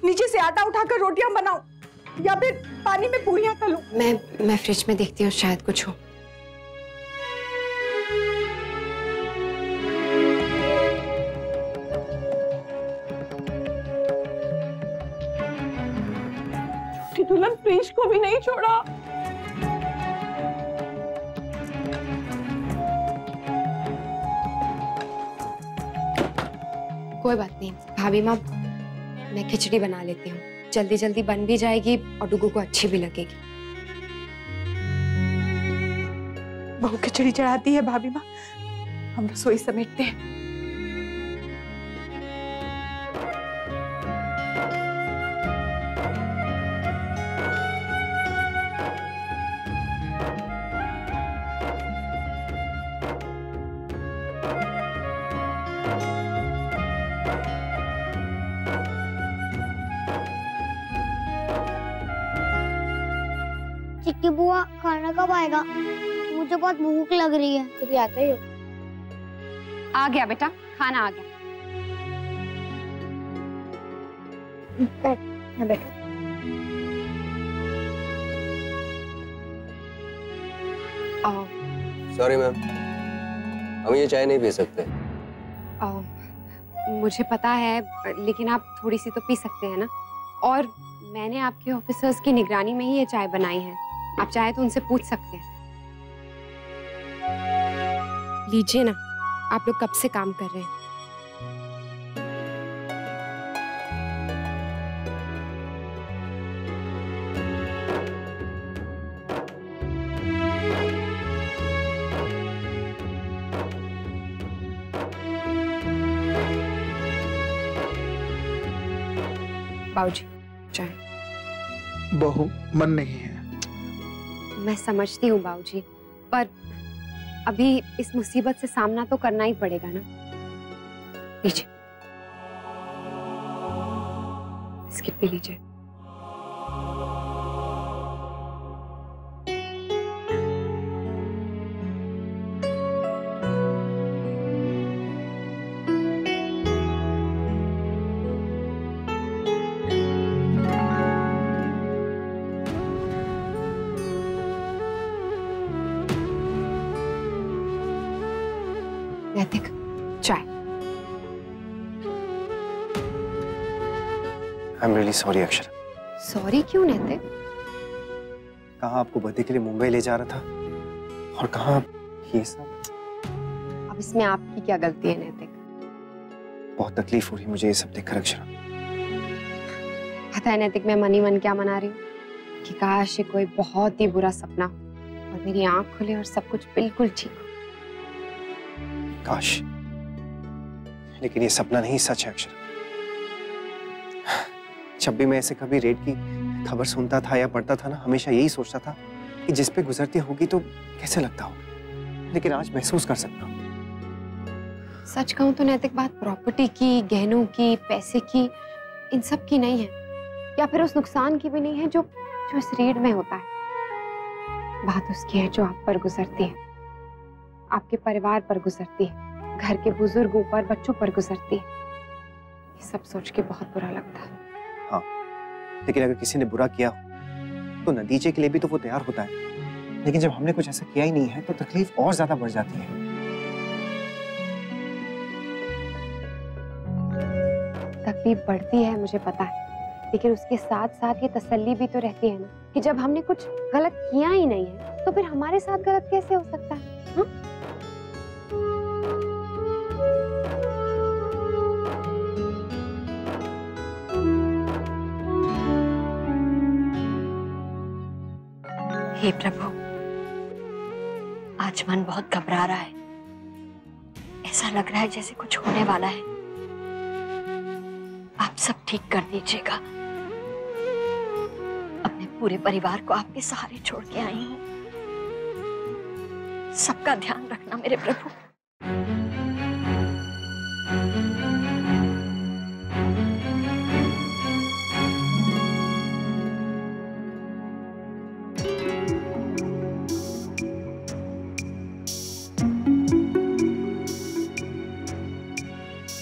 S11: नीचे से आटा उठाकर रोटियां बनाऊं या फिर पानी में पूरियां तलूं?
S5: मैं फ्रिज में देखती हूँ, शायद कुछ हो।
S11: छोटी दुल्हन फ्रिज को भी नहीं छोड़ा।
S5: कोई बात नहीं भाभी माँ, मैं खिचड़ी बना लेती हूँ, जल्दी जल्दी बन भी जाएगी और डुगू को अच्छी भी लगेगी।
S11: बहू खिचड़ी चढ़ाती है भाभी माँ, हम रसोई समेटते हैं।
S4: चिक्की बुआ खाना कब आएगा? मुझे बहुत भूख लग रही है।
S5: तो भी आते ही हो। आ गया बेटा, खाना आ गया। बैठ, यहाँ बैठो।
S10: सॉरी मैम, हम ये चाय नहीं पी सकते।
S5: मुझे पता है, लेकिन आप थोड़ी सी तो पी सकते हैं ना। और मैंने आपके ऑफिसर्स की निगरानी में ही ये चाय बनाई है, आप चाहे तो उनसे पूछ सकते हैं। लीजिए ना, आप लोग कब से काम कर रहे हैं? बाबूजी, चाय।
S9: बहू, मन नहीं है।
S5: मैं समझती हूँ बाबूजी, पर अभी इस मुसीबत से सामना तो करना ही पड़ेगा ना। लीजिए, बिस्किट भी लीजिए। नैतिक, चाय।
S7: I am really sorry Akshara.
S5: Sorry क्यों नैतिक?
S7: कहाँ आपको बर्थडे के लिए मुंबई ले जा रहा था और कहाँ ये सब।
S5: अब इसमें आपकी क्या गलती है नैतिक?
S7: बहुत तकलीफ हो रही मुझे ये सब देखकर अक्षरा।
S5: पता है नैतिक, मैं मन ही मन क्या मना रही हूँ कि काश ये कोई बहुत ही बुरा सपना हो और मेरी आंख खुले और सब कुछ बिल्कुल ठीक हो।
S7: काश, लेकिन ये सपना नहीं, सच है अक्षरा। जब भी मैं ऐसे कभी रेड की खबर सुनता था या पढ़ता था ना, हमेशा यही सोचता था कि जिस पे गुजरती होगी तो कैसे लगता होगा, लेकिन आज महसूस कर सकता हूँ।
S5: सच कहूँ तो नैतिक, बात प्रॉपर्टी की, गहनों की, पैसे की, इन सब की नहीं है, या फिर उस नुकसान की भी नहीं है जो इस रेड में होता है। बात उसकी है जो आप पर गुजरती है, आपके परिवार पर गुजरती है, घर के बुजुर्गों पर, बच्चों पर गुजरती है। ये सब सोच के बहुत बुरा लगता है।
S7: हाँ, लेकिन अगर किसी ने बुरा किया तो नतीजे के लिए भी तो वो तैयार होता है, लेकिन जब हमने कुछ ऐसा किया ही नहीं है तो तकलीफ और ज्यादा बढ़ जाती है।
S5: तकलीफ बढ़ती है, मुझे पता है, लेकिन उसके साथ साथ ये तसल्ली भी तो रहती है ना कि जब हमने कुछ गलत किया ही नहीं है तो फिर हमारे साथ गलत कैसे हो सकता है? हा?
S12: हे प्रभु, आज मन बहुत घबरा रहा है। ऐसा लग रहा है जैसे कुछ होने वाला है। आप सब ठीक कर दीजिएगा। अपने पूरे परिवार को आपके सहारे छोड़ के आई हूँ। सबका ध्यान रखना मेरे प्रभु।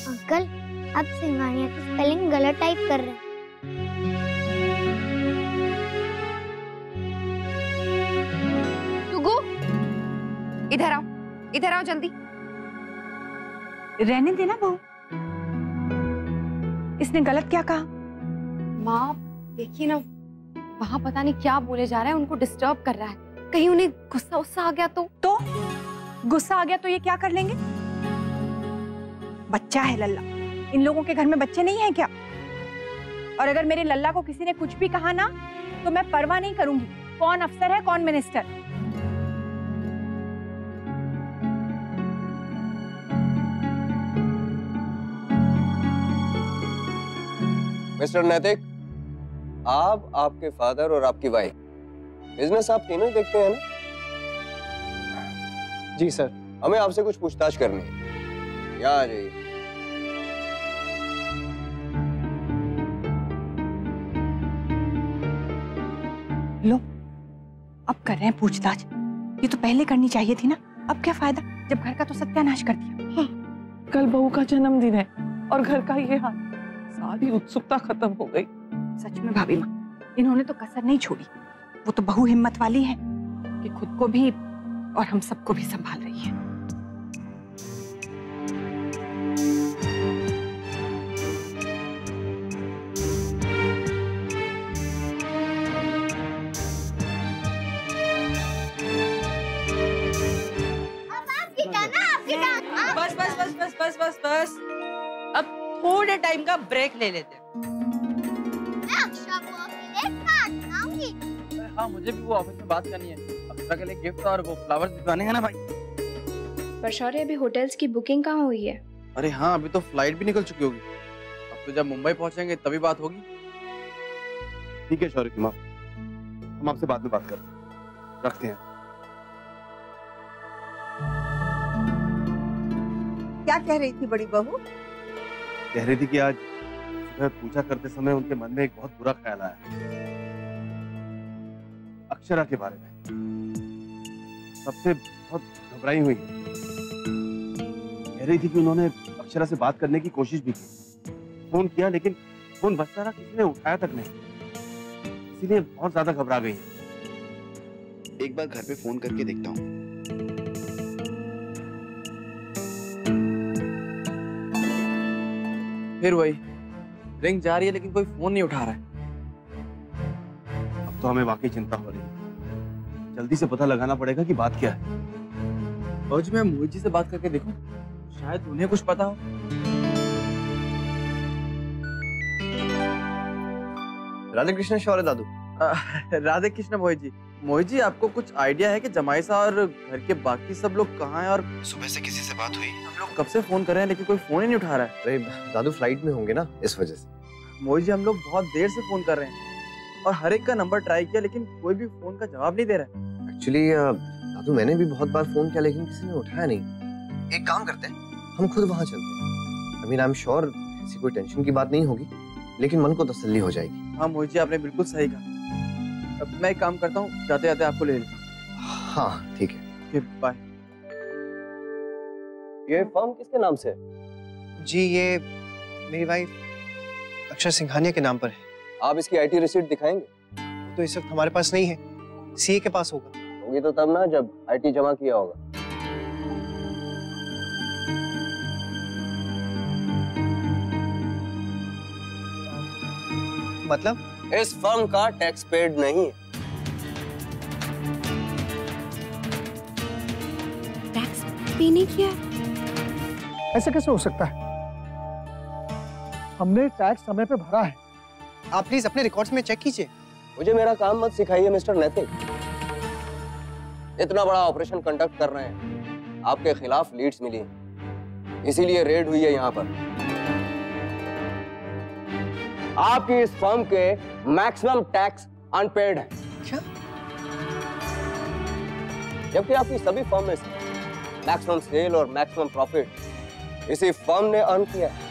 S4: अंकल, आप सिंघानिया की स्पेलिंग गलत टाइप कर रहे हैं।
S5: टुगु, इधर आओ, इधर आओ जल्दी।
S11: रहने देना बहू, इसने गलत क्या कहा?
S5: माँ देखिए ना, वहाँ पता नहीं क्या बोले जा रहा है, उनको डिस्टर्ब कर रहा है। कहीं उन्हें गुस्सा आ गया तो
S11: गुस्सा आ गया तो ये क्या कर लेंगे? बच्चा है लल्ला, इन लोगों के घर में बच्चे नहीं हैं क्या? और अगर मेरे लल्ला को किसी ने कुछ भी कहा ना तो मैं परवाह नहीं करूंगी, कौन अफसर है कौन मिनिस्टर।
S10: मिस्टर नैतिक, आप, आपके फादर और आपकी वाइफ बिजनेस आप तीनों देखते हैं ना?
S7: जी सर।
S10: हमें आपसे कुछ पूछताछ करनी है, यहाँ आ जाइए।
S11: लो, अब कर रहे हैं पूछताछ। ये तो पहले करनी चाहिए थी ना। अब क्या फायदा जब घर का तो सत्यानाश कर दिया।
S18: कल बहू का जन्मदिन है और घर का ये हाल, सारी उत्सुकता खत्म हो गई।
S11: सच में भाभी माँ, इन्होंने तो कसर नहीं छोड़ी। वो तो बहू हिम्मत वाली है कि खुद को भी और हम सबको भी संभाल रही है।
S2: बस बस बस बस बस बस बस, अब थोड़े टाइम का ब्रेक ले लेते हैं।
S13: हाँ, मुझे भी वो ऑफिस में बात करनी है। अक्षरा के लिए गिफ्ट और वो फ्लावर्स भिजवाने हैं ना भाई।
S3: पर शौर्य, अभी होटल्स की बुकिंग कहाँ हुई है?
S13: अरे हाँ, अभी तो फ्लाइट भी निकल चुकी होगी। अब तो जब मुंबई पहुंचेंगे तभी बात होगी।
S1: ठीक है शौर्य की माँ, हम आपसे बाद में बात करते हैं, रखते हैं।
S6: क्या कह रही थी बड़ी बहू?
S1: कह रही थी कि आज सुबह पूजा करते समय उनके मन में एक बहुत बुरा ख्याल आया, अक्षरा के बारे में। सबसे बहुत घबराई हुई है। कह रही थी कि उन्होंने अक्षरा से बात करने की कोशिश भी की, फोन किया, लेकिन फोन बजता रहा, किसी ने उठाया तक नहीं, इसीलिए बहुत ज्यादा घबरा गई है।
S16: एक बार घर पे फोन करके देखता हूँ।
S13: फिर वही रिंग जा रही है लेकिन कोई फोन नहीं उठा रहा है।
S1: अब तो हमें वाकई चिंता हो रही है, जल्दी से पता लगाना पड़ेगा कि बात क्या है।
S13: आज मैं मोहित जी से बात करके देखूं, शायद उन्हें कुछ पता हो।
S7: राधे कृष्ण शौर्य दादू।
S13: राधे कृष्ण मोहित जी। मोहित जी, आपको कुछ आइडिया है कि जमाई सा और घर के बाकी सब लोग कहाँ हैं? और
S16: सुबह से किसी से बात हुई?
S13: हम लोग कब से फोन कर रहे हैं लेकिन कोई फोन ही नहीं उठा रहा है।
S7: अरे दादू फ्लाइट में होंगे ना, इस वजह से।
S13: मोहित जी, हम लोग बहुत देर से फोन कर रहे हैं और हर एक का नंबर ट्राई किया लेकिन कोई भी फोन का जवाब नहीं दे रहा है।
S7: एक्चुअली दादू मैंने भी बहुत बार फोन किया लेकिन किसी ने उठाया नहीं। एक काम करते हैं, हम खुद वहां चलते हैं। I mean I am sure ऐसी कोई टेंशन की बात नहीं होगी, लेकिन मन को तसल्ली हो जाएगी।
S13: हाँ मोहित जी, आपने बिल्कुल सही कहा। अब मैं एक काम करता हूँ, जाते जाते आपको ले लेता हूँ।
S7: हाँ ठीक है,
S13: बाय।
S7: ये फॉर्म किसके नाम से है?
S17: जी ये मेरी वाइफ अक्षर सिंघानिया के नाम पर है।
S7: आप इसकी आईटी रिसीट दिखाएंगे?
S17: तो इस वक्त हमारे पास नहीं है, सीए के पास होगा।
S7: होगी तो तब ना, जब आईटी जमा किया होगा।
S17: मतलब?
S7: इस फर्म का टैक्स पेड नहीं है।
S3: टैक्स पे नहीं किया?
S9: ऐसे कैसे हो सकता है? हमने टैक्स समय पे भरा है।
S17: आप प्लीज अपने रिकॉर्ड्स में चेक कीजिए।
S7: मुझे मेरा काम मत सिखाइए मिस्टर नैतिक। इतना बड़ा ऑपरेशन कंडक्ट कर रहे हैं, आपके खिलाफ लीड्स मिली, इसीलिए रेड हुई है यहाँ पर। आपकी इस फर्म के मैक्सिमम टैक्स अनपेड है।
S17: क्या?
S7: जबकि आपकी सभी फर्म में से मैक्सिमम सेल और मैक्सिमम प्रॉफिट इसी फर्म ने अर्न किया है।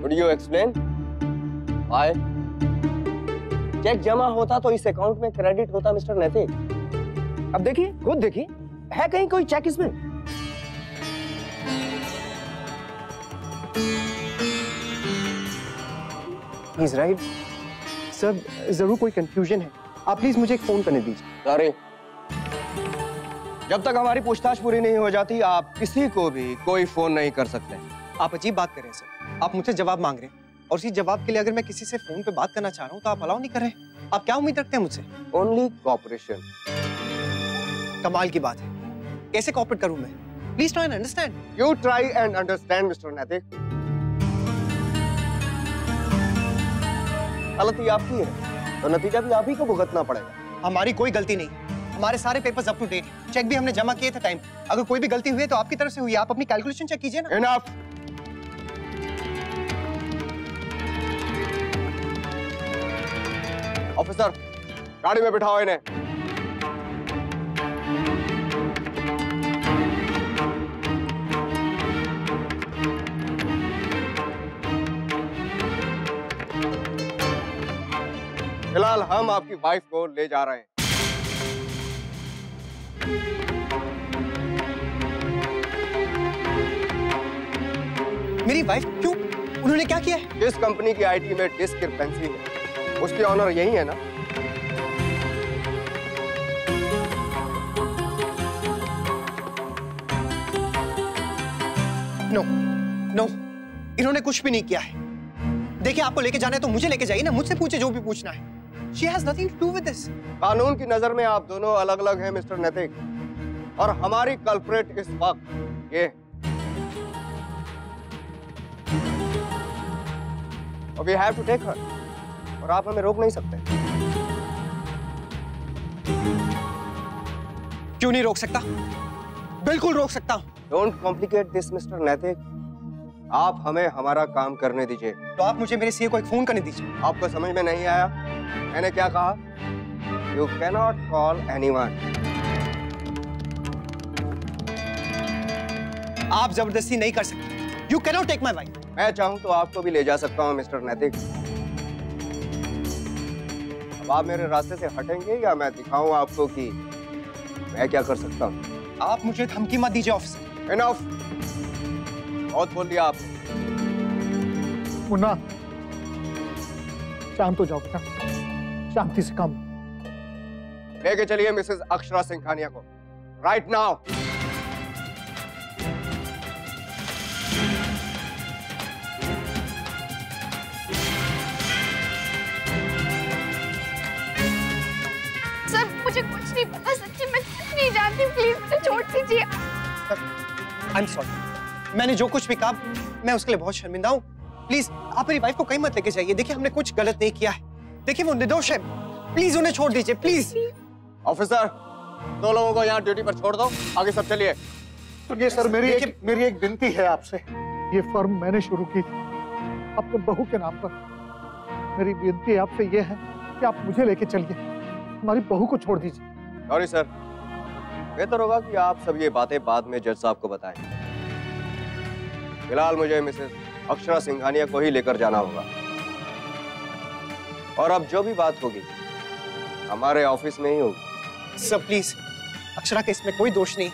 S7: Would you explain? Why? Cheque जमा होता तो इस अकाउंट में क्रेडिट होता मिस्टर नैतिक। अब देखिए, खुद देखिए, है कहीं कोई चेक इसमें?
S17: He's right. सर जरूर कोई कंफ्यूजन है, आप प्लीज मुझे एक फोन करने दीजिए।
S7: सॉरी, जब तक हमारी पूछताछ पूरी नहीं हो जाती आप किसी को भी कोई फोन नहीं कर सकते।
S17: आप अजीब बात कर रहे हैं सर, आप मुझसे जवाब मांग रहे हैं और इसी जवाब के लिए अगर मैं किसी से फोन पे बात करना चाह रहा हूँ तो आप अलाउ नहीं कर रहे हैं। आप क्या उम्मीद रखते हैं मुझसे?
S7: Only cooperation.
S17: कमाल की बात है, कैसे कॉपरेट करूं मैं? Please try and understand.
S7: You try and understand mister Naitik. गलती आपकी है तो नतीजा भी आप ही को भुगतना पड़ेगा।
S17: हमारी कोई गलती नहीं, हमारे सारे papers up to date, cheque भी हमने जमा किए थे टाइम। अगर कोई भी गलती हुई है तो आपकी तरफ से हुई है, आप अपनी कैलकुलेशन चेक कीजिए ना।
S7: Enough. ऑफिसर, गाड़ी में बिठाओ इन्हें।
S10: फिलहाल हम आपकी वाइफ को ले जा रहे हैं।
S17: मेरी वाइफ क्यों? उन्होंने क्या किया है?
S10: जिस कंपनी की आईटी में डिस्क्रिपेंसी है उसके ऑनर यही है ना?
S17: नो नो, इन्होंने कुछ भी नहीं किया है। देखिए, आपको लेके जाना है तो मुझे लेके जाइए ना, मुझसे पूछे जो भी पूछना है। She has nothing to do with this.
S10: कानून की नजर में आप दोनों अलग अलग हैं मिस्टर नैतिक, और हमारी कल्प्रेट इस वक्त ये We have to take her, और आप हमें रोक नहीं सकते।
S17: क्यों नहीं रोक सकता? बिल्कुल रोक सकता हूं।
S10: Don't complicate this, मिस्टर नैतिक। आप हमें हमारा काम करने दीजिए।
S17: तो आप मुझे मेरे सीए को एक फोन करने दीजिए।
S10: आपको समझ में नहीं आया? मैंने क्या कहा? You cannot call anyone.
S17: आप जबरदस्ती नहीं कर सकते। You cannot take my wife.
S10: मैं चाहूं तो आपको भी ले जा सकता हूं मिस्टर नैतिक। अब आप मेरे रास्ते से हटेंगे या मैं दिखाऊं आपको कि मैं क्या कर सकता हूं?
S17: आप मुझे धमकी मत दीजिए ऑफिसर।
S10: Enough. बहुत बोल दिया आपने।
S9: मुन्ना, शांत हो जाओ बेटा, शांति से काम।
S10: लेके चलिए मिसेस अक्षरा सिंघानिया को राइट नाउ।
S3: सर, मुझे कुछ नहीं पता, सच्ची मैं कुछ नहीं जानती, प्लीज मुझे छोड़ दीजिए।
S17: I'm sorry. मैंने जो कुछ भी कहा मैं उसके लिए बहुत शर्मिंदा हूँ। प्लीज आप मेरी वाइफ को कहीं मत लेके जाइए। देखिए, हमने कुछ गलत नहीं किया है। देखिए, वो निर्दोष है। प्लीज उन्हें छोड़ दीजिए, प्लीज।
S10: ऑफिसर, 2 लोगों को यहाँ ड्यूटी पर छोड़ दो, आगे सब चलिए।
S9: सुनिए सर, मेरी एक विनती है आपसे। ये फर्म मैंने शुरू की थी अपने बहू के नाम पर। मेरी विनती आपसे ये है कि आप मुझे लेके चलिए, हमारी बहू को छोड़ दीजिए।
S10: सॉरी सर, बेहतर होगा कि आप सब ये बातें बाद में जज साहब को बताएं। फिलहाल मुझे मिसेस अक्षरा सिंघानिया को ही लेकर जाना होगा, और अब जो भी बात होगी हमारे ऑफिस में ही होगी।
S17: सर प्लीज, अक्षरा के इसमें कोई दोष नहीं।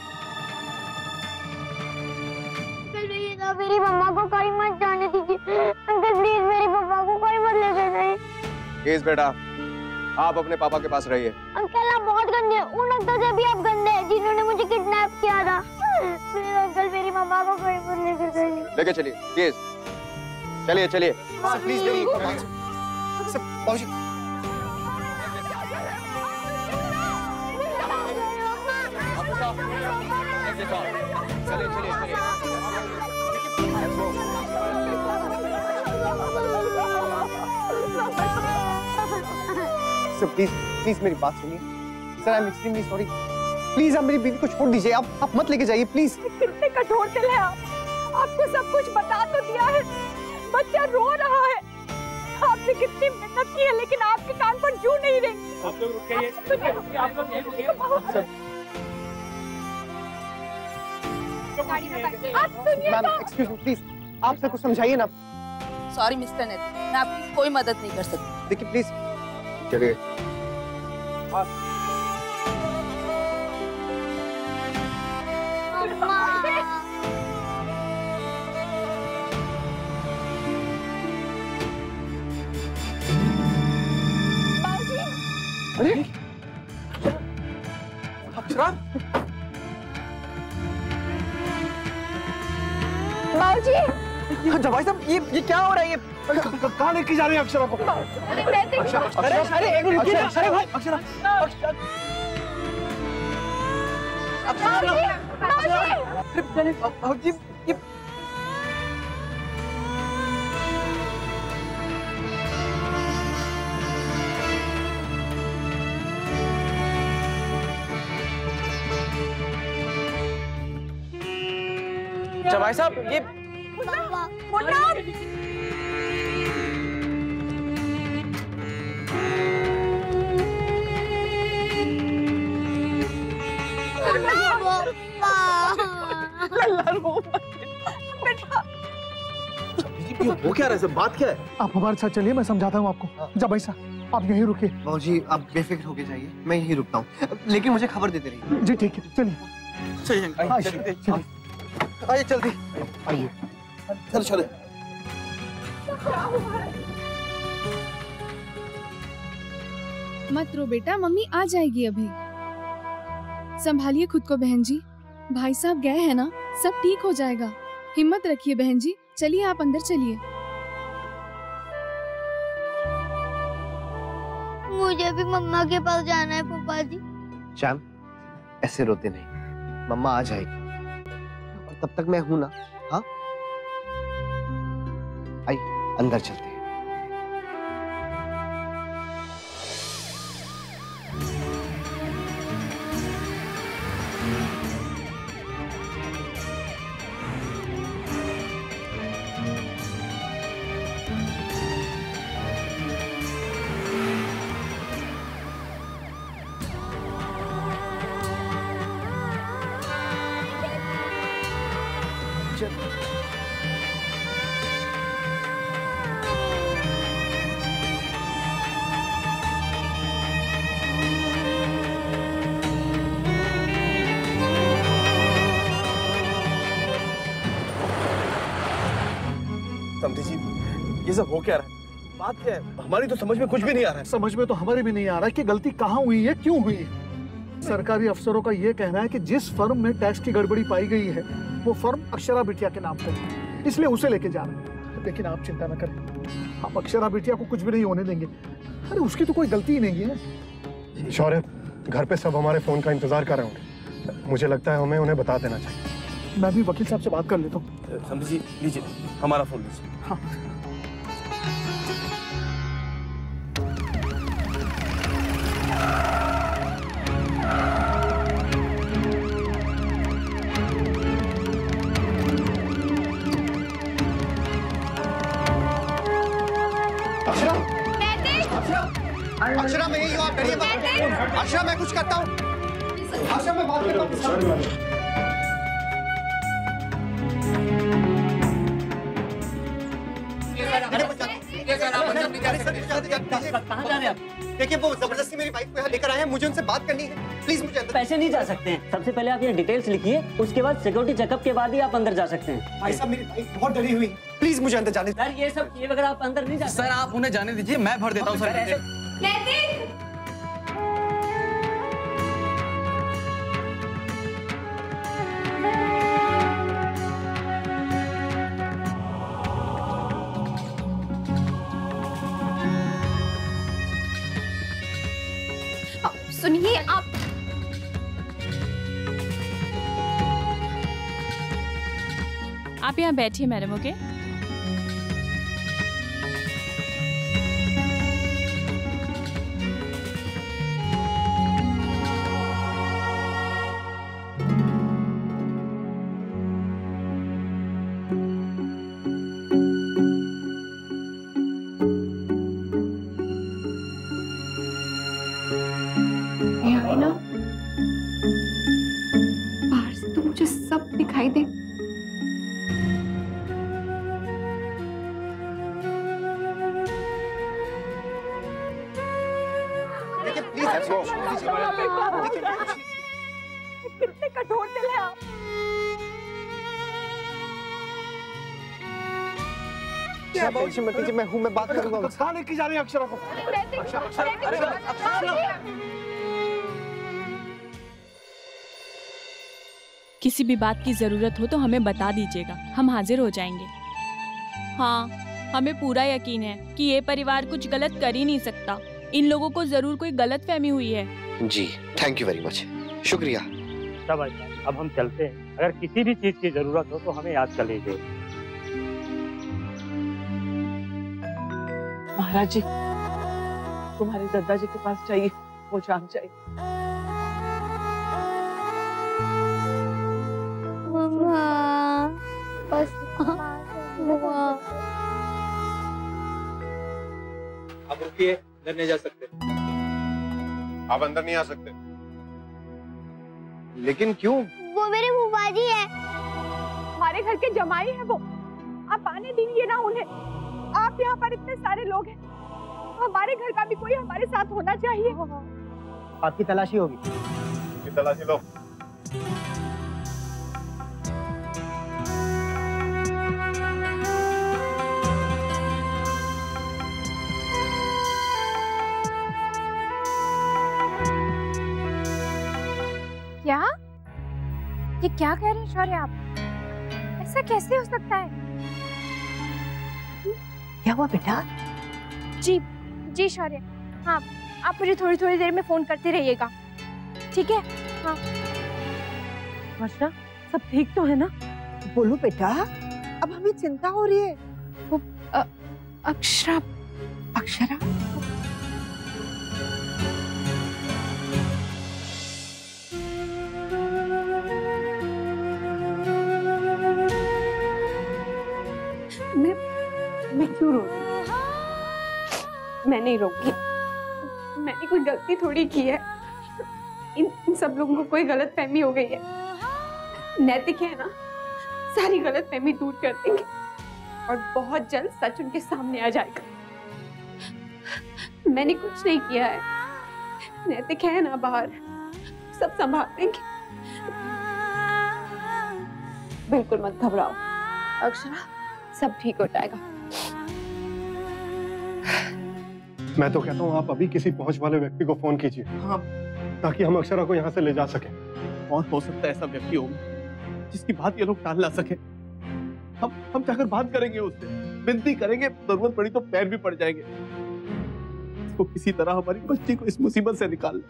S4: अंकल, मेरी मम्मा को कहीं मत जाने दीजिए। अंकल प्लीज, मेरी मम्मा को कहीं मत लेके जाइए।
S10: प्लीज बेटा, आप अपने पापा के पास रहिए।
S4: अंकल, आप बहुत गंदे हैं। उन अंकल से भी आप गंदे हैं जिन्होंने मुझे किडनैप किया था। प्लीज अंकल, मेरी मम्मा को कहीं मत लेके जाइए।
S10: लेके चलिए प्लीज, चलिए चलिए।
S17: सर प्लीज मेरी सर बाबूजी। सर प्लीज प्लीज मेरी बात सुनिए। Sir I am extremely sorry. Please आप मेरी बीवी को छोड़ दीजिए। आप मत लेके जाइए प्लीज।
S11: कितने कठोर दिल है आप। आपको सब कुछ बता तो दिया है, बच्चा रो रहा है। आपने कितनी मेहनत की है, लेकिन आपके कान पर जू नहीं रही। आप लोग रुकिए, आप लोग यहीं रुकिए। आप सुनिए
S17: मैम,
S11: तो।
S17: एक्सक्यूज मी प्लीज, आपसे कुछ समझाइए ना।
S21: सॉरी मिस्टर नेत, मैं आपकी कोई मदद नहीं कर सकती।
S17: देखिए प्लीज।
S10: चलिए।
S17: अरे अक्षरा,
S11: बाबूजी,
S17: भाई साहब ये क्या हो रहा है? ये
S9: कहाँ लेके जा रहे हैं अक्षरा को?
S17: अरे एक मिनट रुकिए ना। अरे भाई अक्षरा, बाबूजी ये
S13: भाई साहब, ये
S9: वो क्या रहा है? बात क्या है? आप हमारे साथ चलिए, मैं समझाता हूँ आपको। जा भाई साहब। आप यहीं रुकिए।
S17: बाबूजी आप बेफिक्र होके जाइए, मैं यहीं रुकता हूँ, लेकिन मुझे खबर देते रहिए।
S9: जी ठीक है, चलिए
S17: आइए जल्दी
S9: आइए।
S17: चलो चलो।
S19: मत रो बेटा, मम्मी आ जाएगी अभी। संभालिए खुद को बहन जी, भाई साहब गए हैं ना, सब ठीक हो जाएगा। हिम्मत रखिए बहन जी, चलिए आप अंदर चलिए।
S4: मुझे भी मम्मा के पास जाना है पापा जी।
S17: श्याम ऐसे रोते नहीं, मम्मा आ जाएगी और तब तक मैं हूं ना। हाँ आइए अंदर चलते हैं।
S1: समधी जी, ये सब हो क्या रहा है? बात क्या है? हमारी तो समझ में कुछ भी नहीं आ रहा है।
S9: समझ में तो हमारे भी नहीं आ रहा है कि गलती कहाँ हुई है, क्यों हुई है। सरकारी अफसरों का ये कहना है कि जिस फर्म में टैक्स की गड़बड़ी पाई गई है वो फर्म अक्षरा बिटिया के नाम पर है, इसलिए उसे लेके जा रहे हैं। लेकिन आप चिंता न करें, आप अक्षरा बिटिया को कुछ भी नहीं होने देंगे। अरे उसकी तो कोई गलती ही नहीं है।
S20: शौर्य, घर पे सब हमारे फोन का इंतजार कर रहे होंगे, मुझे लगता है हमें उन्हें बता देना चाहिए।
S9: मैं भी वकील साहब से बात कर लेता हूँ।
S1: समधी जी लीजिए, हमारा फोन लीजिए।
S9: हाँ।
S17: अक्षरा मैं यही हूँ, आप डरिए मत। अक्षरा मैं कुछ करता हूँ, अक्षरा मैं बात करता हूँ। देखिए वो जबरदस्ती मेरी वाइफ को यहाँ लेकर आए हैं, मुझे उनसे बात करनी है। प्लीज मुझे अंदर।
S23: पैसे नहीं जा सकते हैं, सबसे पहले आप ये डिटेल्स लिखिए, उसके बाद सिक्योरिटी चेकअप के बाद ही आप अंदर जा सकते हैं।
S17: भाई साहब मेरी वाइफ बहुत डरी हुई, प्लीज मुझे अंदर जाने।
S23: सर ये सब किए बगैर आप अंदर नहीं जा सकते।
S13: सर आप उन्हें जाने दीजिए, मैं भर देता हूँ सर।
S3: सुनिए
S24: आप यहाँ बैठिए मैडम। ओके
S3: बाहर से तो मुझे सब दिखाई दे।
S11: कितने कठोर दिल है आप।
S17: क्या टेंशन मत लीजिए, मैं हूँ, मैं बात करूंगा।
S9: कहाँ लेके जा रहे हैं अक्षरा को?
S24: किसी भी बात की जरूरत हो तो हमें बता दीजिएगा, हम हाजिर हो जाएंगे। हाँ, हमें पूरा यकीन है कि ये परिवार कुछ गलत कर ही नहीं सकता। इन लोगों को जरूर कोई गलतफहमी हुई है।
S10: जी थैंक यू वेरी मच, शुक्रिया।
S25: भाई अब हम चलते हैं, अगर किसी भी चीज की जरूरत हो तो हमें याद कर लीजिए।
S18: महाराज जी, तुम्हारे दादाजी के पास चाहिए, वो जान चाहिए।
S4: मम्मा, बस मम्मा।
S7: आप रुकिए, अंदर नहीं जा सकते।
S10: आप अंदर नहीं आ सकते।
S17: लेकिन क्यों?
S4: वो मेरे बुआ जी है।
S11: हमारे घर के जमाई है वो, आप आने दीजिए ना उन्हें। आप यहाँ पर इतने सारे लोग हैं, हमारे घर का भी कोई हमारे साथ होना चाहिए।
S17: आपकी तलाशी होगी।
S20: तलाशी लो।
S3: क्या? ये क्या कह रहे हैं शौर्य आप? ऐसा कैसे हो सकता है?
S6: क्या हुआ बेटा?
S3: जी जी शौर्य, हाँ आप मुझे थोड़ी थोड़ी देर में फोन करते रहिएगा, ठीक है? हाँ।
S2: वर्षा, सब ठीक तो है ना?
S6: बोलो बेटा, अब हमें चिंता हो रही है।
S3: वो अक्षरा।
S6: अक्षरा?
S11: मैं क्यों रो रही? मैं नहीं रोकी। मैंने कोई गलती थोड़ी की है। इन सब लोगों को कोई गलत फहमी हो गई है। नैतिक है ना, सारी गलत फहमी दूर कर देंगे और बहुत जल्द सच उनके सामने आ जाएगा। मैंने कुछ नहीं किया है। नैतिक है ना बाहर, सब संभाल देंगे। बिल्कुल मत घबराओ अक्षरा, सब ठीक हो जाएगा।
S20: मैं तो कहता हूँ आप अभी किसी पहुंच वाले व्यक्ति को फोन कीजिए।
S1: हाँ,
S20: ताकि हम अक्षरा को यहाँ से ले जा सकें।
S1: कौन हो सकता है ऐसा व्यक्ति हो जिसकी बात ये लोग टाल ना सके? हम जाकर बात करेंगे उससे, विनती करेंगे, जरूरत पड़ी तो पैर भी पड़ जाएंगे। तो किसी तरह हमारी बच्ची को इस मुसीबत से निकाल ले।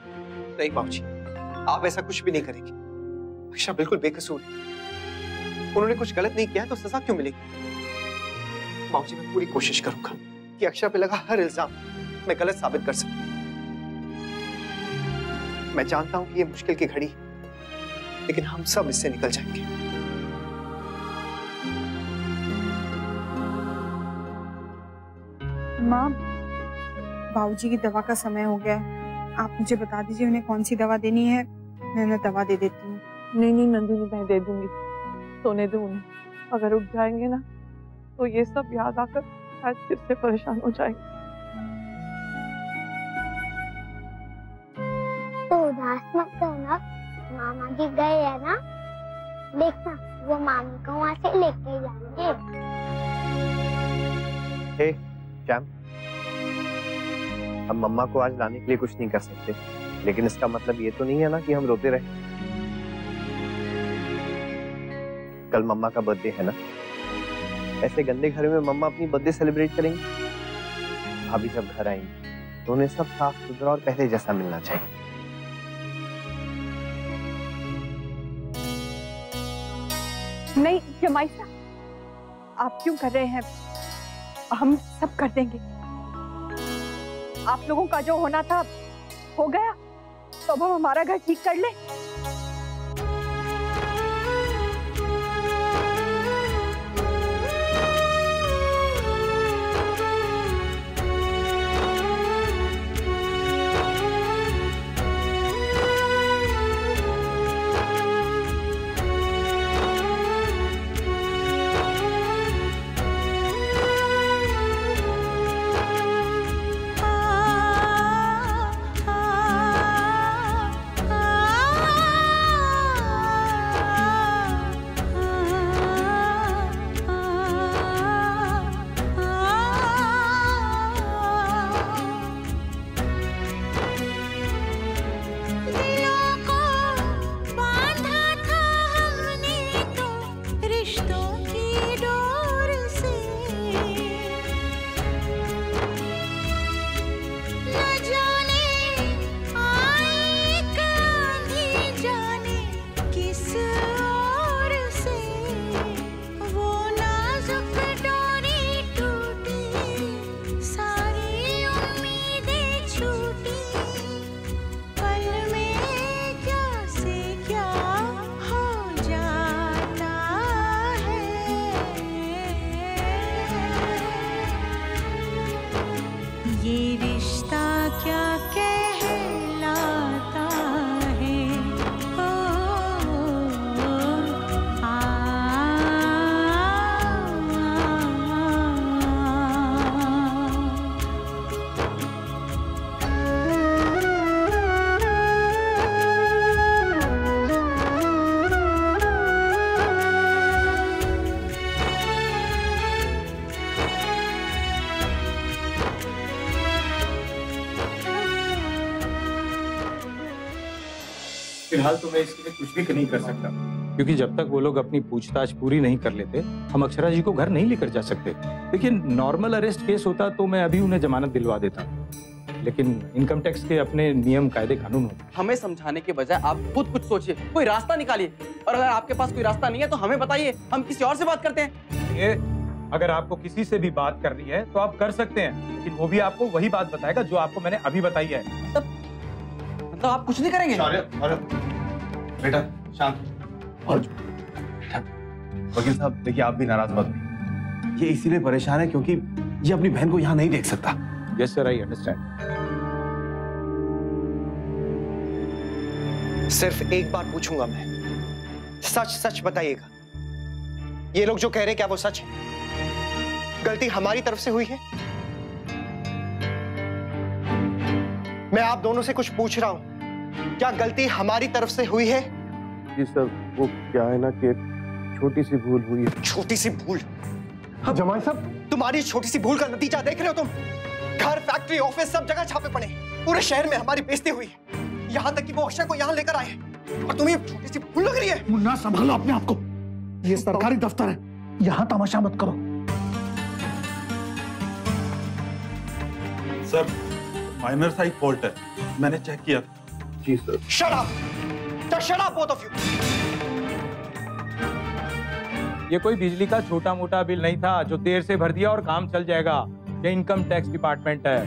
S17: नहीं बाबूजी, आप ऐसा कुछ भी नहीं करेंगे। अक्षरा बिल्कुल बेकसूर है। उन्होंने कुछ गलत नहीं किया तो सजा क्यों मिलेगी? बाबूजी, मैं पूरी कोशिश करूंगा कि अक्षरा पे लगा हर इल्जाम मैं गलत साबित कर सकूं। मैं जानता हूं कि ये मुश्किल की घड़ी है, लेकिन हम सब इससे निकल जाएंगे।
S11: माँ, बाबूजी की दवा का समय हो गया है। आप मुझे बता दीजिए उन्हें कौन सी दवा देनी है, मैं उन्हें दवा दे देती हूँ।
S18: नहीं नहीं नंदिनी, मैं दे दूंगी, सोने दो उन्हें। अगर उठ जाएंगे ना तो ये सब याद आकर शायद फिर से परेशान हो जाएंगे।
S4: तो उदास मत होना, मामा जी गए है ना, देखना वो मामी को वहाँ से लेके जाएंगे।
S7: हे जैम, हम मम्मा को आज लाने के लिए कुछ नहीं कर सकते, लेकिन इसका मतलब ये तो नहीं है ना कि हम रोते रहे। कल मम्मा का बर्थडे है ना, ऐसे गंदे घर में मम्मा अपनी बर्थडे सेलिब्रेट करेंगी। भाभी जब घर आएंगी तो उन्हें सब साफ सुथरा और पहले जैसा मिलना चाहिए।
S11: नहीं जमाई साहब, आप क्यों कर रहे हैं? हम सब कर देंगे। आप लोगों का जो होना था हो गया, तो अब हम हमारा घर ठीक कर ले।
S8: फिलहाल तो मैं इसके लिए कुछ भी नहीं कर सकता, क्योंकि जब तक वो लोग अपनी पूछताछ पूरी नहीं कर लेते हम अक्षरा जी को घर नहीं लेकर जा सकते। लेकिन नॉर्मल अरेस्ट केस होता तो मैं अभी उन्हें जमानत दिलवा देता, लेकिन इनकम टैक्स के अपने नियम कायदे कानून होते।
S13: हमें समझाने के बजाय आप खुद कुछ सोचिए, कोई रास्ता निकालिए, और अगर आपके पास कोई रास्ता नहीं है तो हमें बताइए, हम किसी और से बात करते हैं।
S8: ये अगर आपको किसी से भी बात करनी है तो आप कर सकते हैं, लेकिन वो भी आपको वही बात बताएगा जो आपको मैंने अभी बताई है।
S13: मतलब आप कुछ नहीं करेंगे?
S1: बेटा शांत। वकील साहब देखिए, आप भी नाराज मत होइए। ये इसीलिए परेशान है क्योंकि ये अपनी बहन को यहाँ नहीं देख सकता।
S8: Yes sir, I understand.
S17: सिर्फ एक बार पूछूंगा मैं, सच सच बताइएगा, ये लोग जो कह रहे हैं क्या वो सच है? गलती हमारी तरफ से हुई है? मैं आप दोनों से कुछ पूछ रहा हूं, क्या गलती हमारी तरफ से हुई है?
S1: जी सर, वो क्या है ना कि छोटी सी भूल हुई है।
S17: छोटी सी भूल?
S9: जमाई साहब,
S17: तुम्हारी छोटी सी भूल का नतीजा देख रहे हो तुम? घर, फैक्ट्री, ऑफिस, सब जगह छापे पड़े, पूरे शहर में हमारी बेइज्जती हुई है, यहाँ तक कि वो अक्षय को यहाँ लेकर आए, और तुम्हें छोटी सी भूल लग रही है?
S9: मुन्ना संभालो अपने आप को, ये सरकारी दफ्तर है, यहाँ तमाशा मत करो।
S12: सर, माइनर सा एक फॉल्ट है, मैंने चेक किया।
S1: जी sir.
S17: Shut up! Just shut up, both of you!
S8: ये कोई बिजली का छोटा मोटा बिल नहीं था जो देर से भर दिया और काम चल जाएगा। ये इनकम टैक्स डिपार्टमेंट है।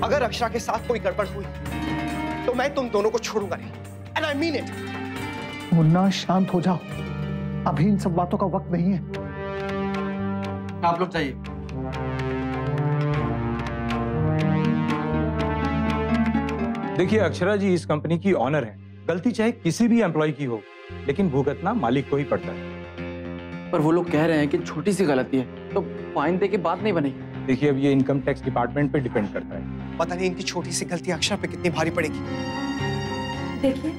S17: अगर अक्षरा के साथ कोई गड़बड़ हुई तो मैं तुम दोनों को छोड़ूंगा नहीं, and I mean it.
S9: Munna शांत हो जाओ, अभी इन सब बातों का वक्त नहीं है।
S13: आप लोग चाहिए।
S8: देखिए, अक्षरा जी इस कंपनी की ऑनर है, गलती चाहे किसी भी एम्प्लॉय की हो, लेकिन भुगतना मालिक को ही पड़ता है।
S13: पर वो लोग कह रहे हैं कि छोटी सी गलती है तो फाइन दे के बात नहीं बनेगी।
S8: देखिए, अब ये इनकम टैक्स डिपार्टमेंट पे डिपेंड करता है।
S17: पता नहीं इनकी छोटी सी गलती अक्षरा पे कितनी भारी पड़ेगी।
S14: देखिए,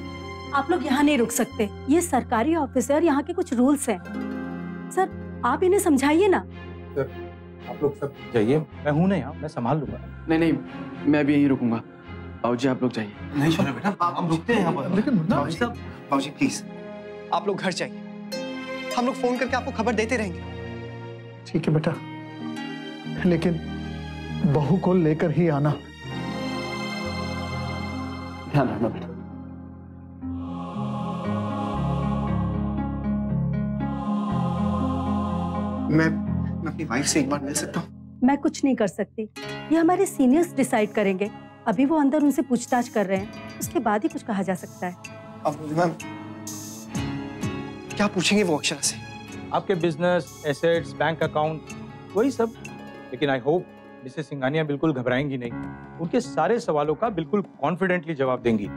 S14: आप लोग यहाँ नहीं रुक सकते, ये सरकारी ऑफिस है और यहाँ के कुछ रूल्स हैं। सर, आप इन्हें समझाइए ना।
S8: सर, आप लोग सब जाइए, मैं हूं ना यहाँ, मैं संभाल लूंगा।
S13: नहीं, मैं भी यहीं रुकूंगा। बाबूजी आप लोग जाइए।
S1: नहीं छोटे बेटा, हम रुकते हैं यहाँ पर।
S9: लेकिन
S17: बाबूजी साहब, बाबूजी प्लीज, आप लोग घर जाइए, हम लोग फोन करके आपको खबर देते रहेंगे।
S9: ठीक है बेटा, लेकिन बहू को लेकर ही आना।
S13: ध्यान रखना बेटा।
S17: मैं अपनी वाइफ से एक बार मिल सकता हूँ?
S14: मैं कुछ नहीं कर सकती, ये हमारे सीनियर्स डिसाइड करेंगे। अभी वो अंदर उनसे पूछताछ कर रहे हैं, उसके बाद ही कुछ कहा जा सकता है।
S17: अब मैम क्या पूछेंगे वो अक्षरा से?
S8: आपके बिजनेस, एसेट्स, बैंक अकाउंट, वही सब। लेकिन आई होप मिसेस सिंघानिया बिल्कुल घबराएंगी नहीं, उनके सारे सवालों का बिल्कुल कॉन्फिडेंटली जवाब देंगी,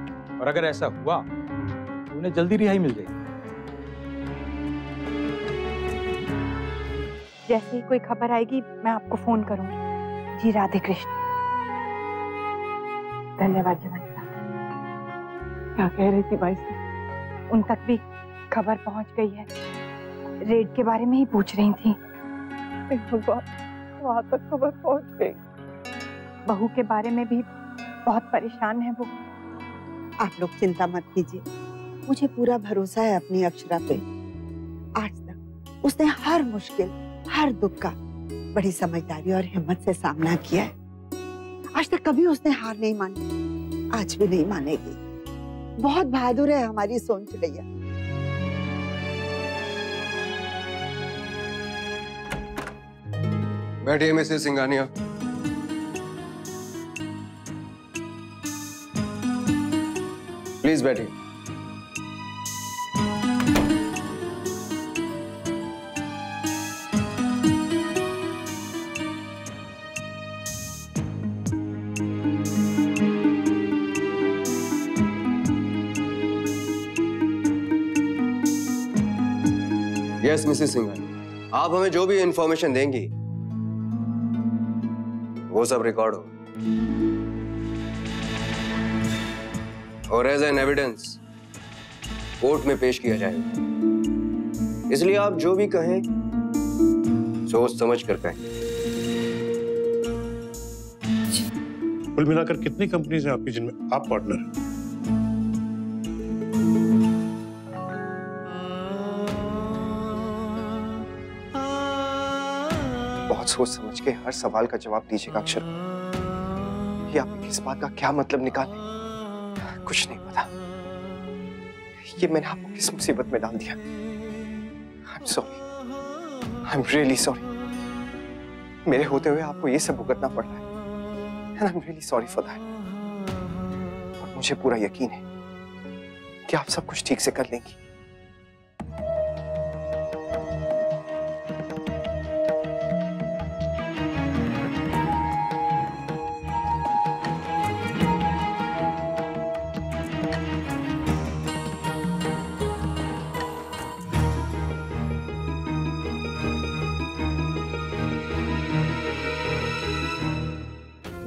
S8: और अगर ऐसा हुआ तो उन्हें जल्दी रिहाई मिल जाएगी।
S11: जैसे ही कोई खबर आएगी मैं आपको फोन करूंगी। जी राधे कृष्ण। धन्यवाद जमाई साहब।
S18: क्या कह रही थी भाई साहब?
S11: उन तक भी खबर पहुंच गई है, रेड के बारे में ही पूछ रही थी।
S18: वहां तक खबर पहुंच गई।
S11: बहू के बारे में भी बहुत परेशान है वो।
S6: आप लोग चिंता मत कीजिए, मुझे पूरा भरोसा है अपनी अक्षरा पे। आज तक उसने हर मुश्किल, हर दुख का बड़ी समझदारी और हिम्मत से सामना किया है। आज तक कभी उसने हार नहीं मानी, आज भी नहीं मानेगी। बहुत बहादुर है हमारी सोन चिड़ैया।
S10: बैठिए मिसेस सिंघानिया। प्लीज बैठिए। यस मिसेस सिंघानिया, आप हमें जो भी इंफॉर्मेशन देंगी वो सब रिकॉर्ड हो और एज एन एविडेंस कोर्ट में पेश किया जाएगा। इसलिए आप जो भी कहें सोच समझ कर कहें।
S20: कुल मिलाकर कितनी कंपनीज हैं आपकी जिनमें आप पार्टनर हैं?
S7: सोच समझ के हर सवाल का जवाब दीजिएगा अक्षर। ये आपने किस बात का क्या मतलब निकाले, कुछ नहीं पता। ये मैंने आपको किस मुसीबत में डाल दिया। I'm sorry, I'm really sorry। मेरे होते हुए आपको ये सब भुगतना पड़ रहा है, and I'm really sorry for that। और मुझे पूरा यकीन है कि आप सब कुछ ठीक से कर लेंगी।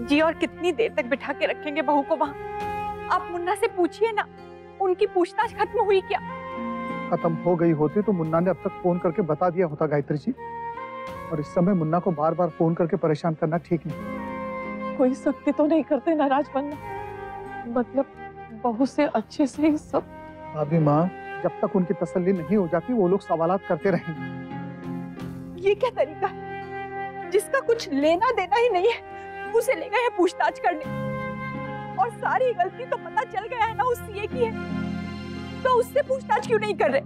S11: जी और कितनी देर तक बिठा के रखेंगे बहू को वहाँ? आप मुन्ना से पूछिए ना, उनकी पूछताछ खत्म हुई क्या?
S9: खत्म हो गई होती तो मुन्ना ने अब तक फोन करके बता दिया होता गायत्री जी। और इस समय मुन्ना को बार बार फोन करके परेशान करना ठीक नहीं।
S18: कोई सख्ती तो नहीं करते नाराज बनना, मतलब बहू से अच्छे से ही सब।
S9: अभी माँ, जब तक उनकी तसल्ली नहीं हो जाती वो लोग सवालात करते रहेंगे।
S11: ये क्या तरीका है? जिसका कुछ लेना देना ही नहीं है उसे ले गए हैं पूछताछ करने, और सारी गलती तो पता चल गया है ना उस सीए की है, तो उससे पूछताछ क्यों नहीं कर रहे?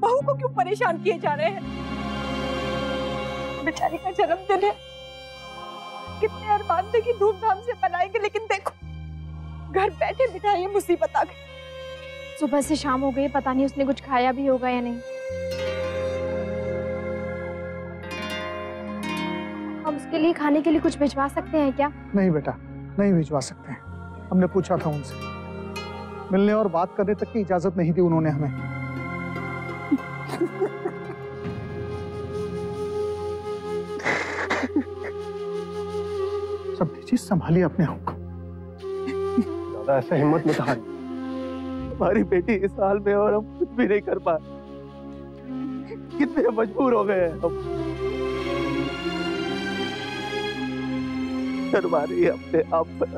S11: बहू को क्यों परेशान किए जा रहे हैं? बेचारी का जन्मदिन है, कितने अरमान थे कि धूमधाम से मनाएंगे, लेकिन देखो घर बैठे बिठाए ये मुसीबत आ गई।
S3: सुबह से शाम हो गई, पता नहीं उसने कुछ खाया भी होगा या नहीं। हम उसके लिए खाने के लिए कुछ भिजवा सकते हैं क्या?
S9: नहीं बेटा, नहीं भिजवा सकते हैं। हमने पूछा था उनसे, मिलने और बात करने तक की इजाजत नहीं दी उन्होंने हमें। सब चीज संभालिए अपने आप को।
S20: दादा ऐसे हिम्मत मत हारिए।
S1: हमारी बेटी इस हाल में और हम कुछ भी नहीं कर पाए, कितने मजबूर हो गए हैं हम। शर्मा रही है अपने आप पर।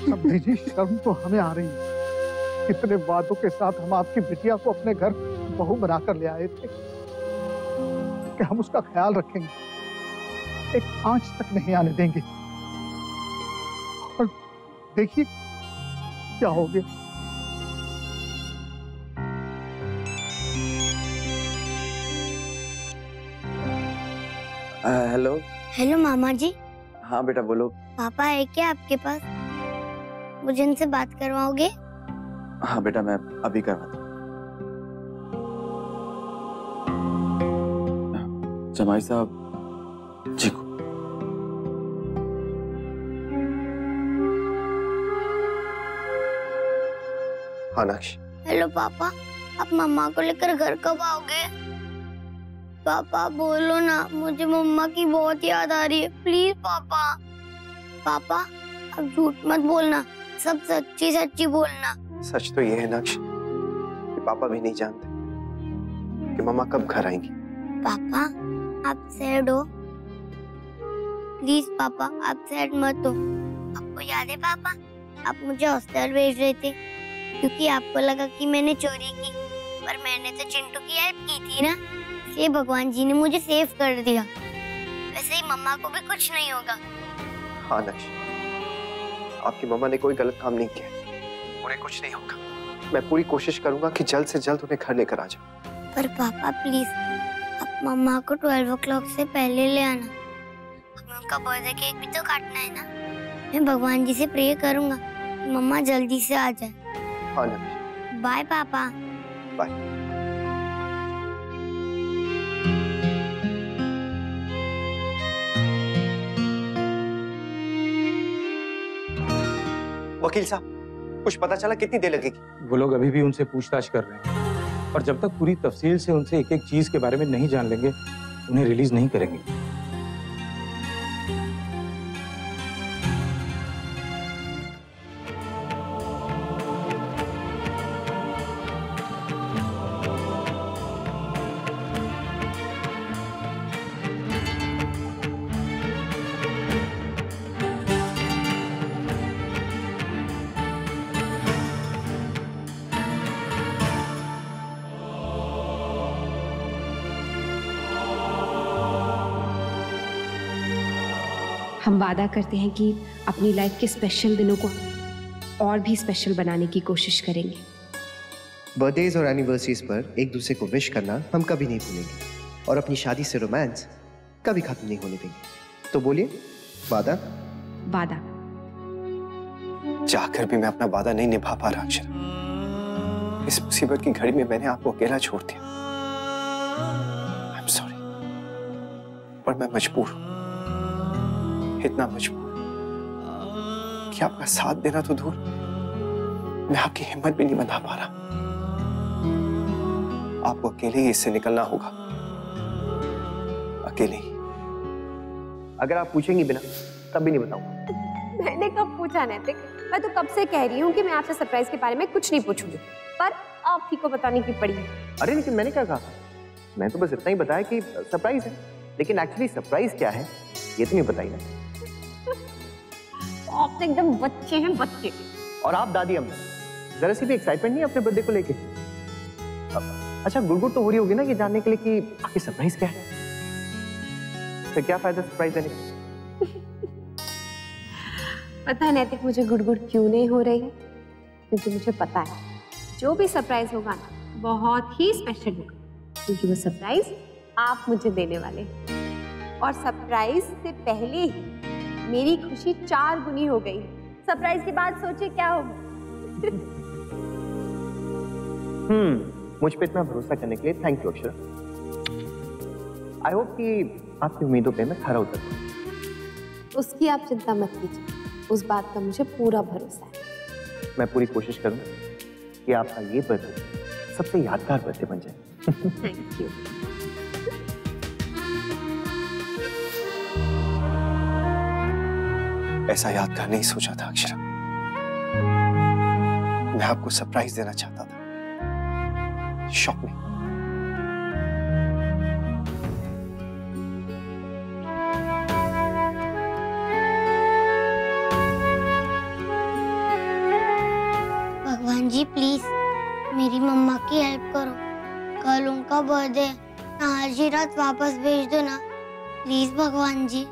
S9: समझी जी, शर्म तो हमें आ रही है। कितने वादों के साथ हम आपकी बिटिया को अपने घर बहू बनाकर ले आए थे कि हम उसका ख्याल रखेंगे, एक आंच तक नहीं आने देंगे, और देखिए क्या हो गया।
S1: हेलो।
S4: हेलो मामा जी।
S1: हाँ बेटा बोलो।
S4: पापा है क्या आपके पास? मुझे इनसे बात करवाओगे?
S1: हाँ बेटा, मैं अभी करवाता हूँ। जमाई साहब जी को।
S7: हाँ नक्श।
S4: हेलो पापा, आप मम्मा को लेकर घर कब आओगे? पापा बोलो ना, मुझे मम्मा की बहुत याद आ रही है, प्लीज पापा। पापा अब झूठ मत बोलना, सब सच्ची सच्ची बोलना।
S7: सच तो ये है नक्श कि पापा भी नहीं जानते कि मम्मा कब घर आएंगी।
S4: पापा आप सैड हो? प्लीज पापा आप सैड मत हो। आपको याद है पापा, आप मुझे हॉस्टल भेज रहे थे क्योंकि आपको लगा कि मैंने चोरी की, पर मैंने तो चिंटू की हेल्प की थी ना, इसलिए भगवान जी ने मुझे सेव कर दिया। वैसे ही मम्मा को भी कुछ नहीं होगा।
S7: हाँ नक्श, आपकी मम्मा ने कोई गलत काम नहीं किया, उन्हें कुछ नहीं होगा। मैं पूरी कोशिश करूंगा कि जल्द से जल्द उन्हें घर लेकर आ जाऊं।
S4: पर पापा प्लीज आप मम्मा को 12 o'clock से पहले ले आना, हमें उनका बर्थडे केक भी तो काटना है ना। मैं भगवान जी से प्रे करूंगा कि मम्मा जल्दी से आ जाए।
S7: हाँ नक्श।
S4: बाय पापा।
S7: बाय। वकील साहब, कुछ पता चला कितनी देर लगेगी?
S8: वो लोग अभी भी उनसे पूछताछ कर रहे हैं, और जब तक पूरी तफसील से उनसे एक एक चीज के बारे में नहीं जान लेंगे, उन्हें रिलीज नहीं करेंगे।
S5: हम वादा करते हैं कि अपनी लाइफ के स्पेशल दिनों को और भी स्पेशल बनाने की कोशिश करेंगे।
S17: बर्थडेज और एनिवर्सरीज पर एक दूसरे को विश करना हम कभी नहीं भूलेंगे और अपनी शादी से रोमांस कभी खत्म नहीं होने देंगे। तो बोलिए, वादा?
S5: वादा।
S17: चाहकर भी मैं अपना वादा नहीं निभा पा रहा अक्षरा। इस मुसीबत की घड़ी में मैंने आपको अकेला छोड़ दिया। आई एम सॉरी, पर मैं मजबूर हूं, इतना मजबूर कि आपका साथ देना तो दूर, मैं आपकी हिम्मत भी नहीं बंधा पा रहा। आपको अकेले ही इससे निकलना होगा, अकेले ही। अगर आप पूछेंगी बिना तब भी नहीं बताऊंगा।
S5: मैंने कब पूछा नैतिक? मैं तो कब से कह रही हूँ कि मैं आपसे सरप्राइज के बारे में कुछ नहीं पूछूंगी, पर आप ही को बताने की पड़ी।
S17: अरे लेकिन मैंने क्या कहा? मैं तो बस इतना ही बताया कि सरप्राइज है, लेकिन एक्चुअली सरप्राइज क्या है ये तो नहीं बताई ना।
S5: आप तो एकदम बच्चे हैं, बच्चे।
S17: और आप दादी अम्मा, जरा सी भी एक्साइटमेंट नहीं अपने बर्थडे को लेके? अच्छा, गुड़गुड़ तो हो रही होगी ना ये जानने के लिए कि आखिर सरप्राइज क्या है। तो क्या फायदा सरप्राइज देने का?
S5: पता है नैतिक मुझे गुड़गुड़ क्यों नहीं हो रही है? क्योंकि मुझे पता है जो भी सरप्राइज होगा ना बहुत ही स्पेशल होगा, क्योंकि वो सरप्राइज आप मुझे देने वाले हैं। और सरप्राइज से पहले ही मेरी खुशी 4 गुनी हो गई। सरप्राइज के बाद सोचिए क्या होगा।
S17: मुझ पे इतना भरोसा करने के लिए thank you Akshara. I hope कि आपकी उम्मीदों पे मैं खरा उतर पाऊं।
S5: उसकी आप चिंता मत कीजिए, उस बात का मुझे पूरा भरोसा है।
S17: मैं पूरी कोशिश करूंगा कि आपका ये बर्थडे सबसे यादगार बर्थडे बन जाए।
S5: Thank you.
S17: ऐसा यादगार नहीं सोचा था अक्षरा। मैं आपको सरप्राइज देना चाहता था, शॉक में।
S4: भगवान जी प्लीज मेरी मम्मा की हेल्प करो, कल उनका बर्थडे, आज ही रात वापस भेज दो ना प्लीज भगवान जी।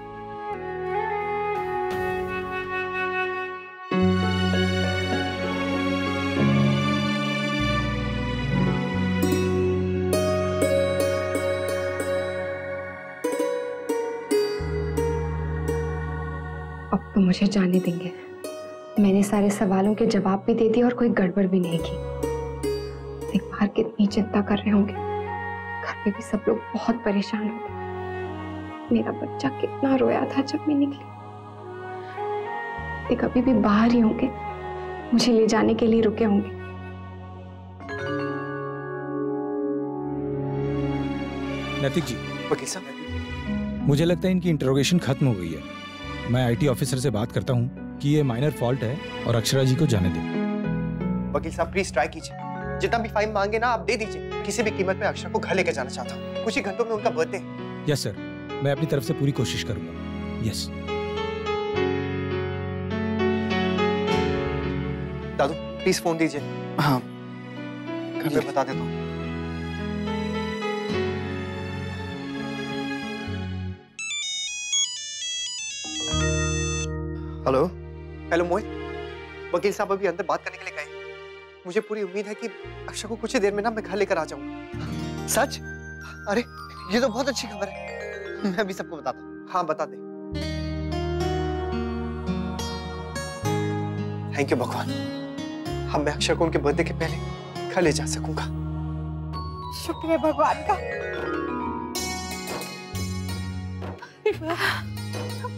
S5: अब तो मुझे जाने देंगे। मैंने सारे सवालों के जवाब भी दे दिए और कोई गड़बड़ भी नहीं की। देख बाहर कितनी चिंता कर रहे होंगे, घर पे भी सब लोग बहुत परेशान होंगे। मेरा बच्चा कितना रोया था जब मैं निकली। देख अभी भी बाहर ही होंगे, मुझे ले जाने के लिए रुके होंगे।
S8: नैतिक जी,
S17: वकील साहब,
S8: मुझे लगता है इनकी इंटरोगेशन खत्म हो गई है। मैं आईटी ऑफिसर से बात करता हूँ कि ये माइनर फॉल्ट है और अक्षरा जी को जाने दें।
S17: वकील साहब प्लीज ट्राई कीजिए, जितना भी फाइन मांगे ना आप दे दीजिए। किसी भी कीमत पे अक्षरा को घर लेकर जाना चाहता हूँ। कुछ ही घंटों में उनका बर्थडे है।
S8: यस सर, मैं अपनी तरफ से पूरी कोशिश करूंगा। यस।
S17: दादू प्लीज फोन दीजिए। हाँ, घर में बता देता हूँ। हेलो हेलो मोहित, वकील साहब अभी अंदर बात करने के लिए गए। मुझे पूरी उम्मीद है कि अक्षरा को कुछ ही देर में ना मैं घर लेकर आ जाऊंगा। सच? अरे ये तो बहुत अच्छी खबर है। मैं भी सबको बताता हूँ। हाँ बता दे। थैंक यू भगवान, अब मैं अक्षरा को उनके बर्थडे के पहले घर ले जा सकूंगा।
S11: शुक्र है भगवान का।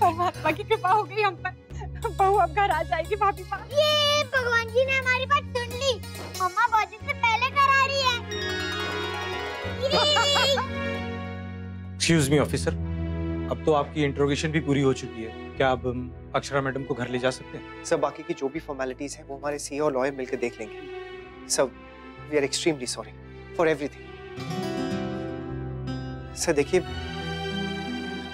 S11: परमात्मा की कृपा हो गई हम पर। बहू अब घर आ जाएगी भाभी माँ।
S4: ये भगवान जी ने हमारी बात सुन ली। मम्मा बहुत दिन से पहले घर आ रही है।
S8: एक्सक्यूज मी ऑफिसर, अब तो आपकी इंट्रोगेशन भी पूरी हो चुकी है। क्या अब हम अक्षरा मैडम को घर ले जा सकते हैं?
S17: सर बाकी की जो भी फॉर्मेलिटीज हैं वो हमारे सीए और लॉयर मिलकर देख लेंगे। Sir we are extremely sorry for everything. Sir देखिए,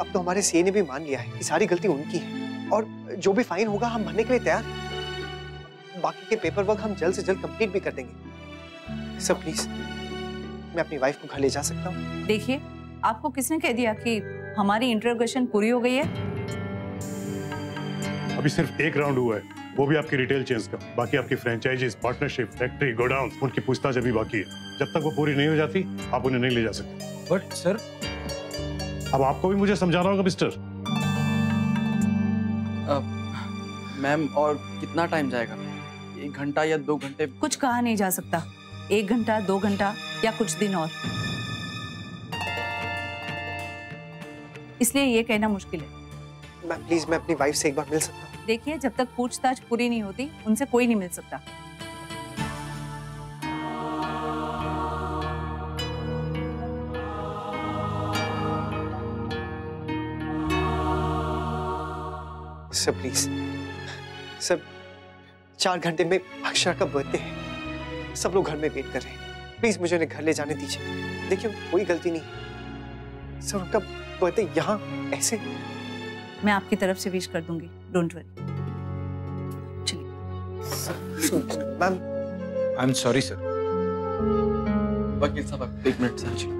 S17: अब तो हमारे सीए ने भी मान लिया है कि सारी गलती उनकी है और जो भी फाइन होगा हम भरने के लिए तैयार हैं। बाकी के पेपर वर्क हम जल्द से जल्द कंप्लीट भी कर देंगे। सर प्लीज मैं अपनी वाइफ को घर ले जा सकता हूँ?
S15: देखिए, आपको किसने कह दिया कि हमारी इंट्रोगेशन पूरी हो गई है?
S20: अभी सिर्फ एक राउंड हुआ है, वो भी आपकी रिटेल चेंज का। बाकी आपकी फ्रेंचाइजीज, पार्टनरशिप, फैक्ट्री, गोडाउन, उनकी पूछताछ अभी बाकी है। जब तक वो पूरी नहीं हो जाती आप उन्हें नहीं ले जा सकते।
S8: बट सर,
S20: अब आपको भी मुझे समझाना होगा मिस्टर।
S13: मैम और कितना टाइम जाएगा? 1 घंटा या 2 घंटे?
S15: कुछ कहा नहीं जा सकता। 1 घंटा, 2 घंटा या कुछ दिन और, इसलिए ये कहना मुश्किल है।
S17: मैम प्लीज, मैं अपनी वाइफ से एक बार मिल सकता हूँ?
S15: देखिए, जब तक पूछताछ पूरी नहीं होती उनसे कोई नहीं मिल सकता।
S17: सर प्लीज, सर 4 घंटे में अक्षरा का बर्थडे है, सब लोग घर में वेट कर रहे हैं। प्लीज मुझे उन्हें घर ले जाने दीजिए। देखिए कोई गलती नहीं है सर, उनका बर्थडे यहाँ ऐसे।
S15: मैं आपकी तरफ से विश कर दूंगी, don't worry.
S17: Ma'am
S8: I am sorry sir.
S13: वकील साहब 1 minute sir.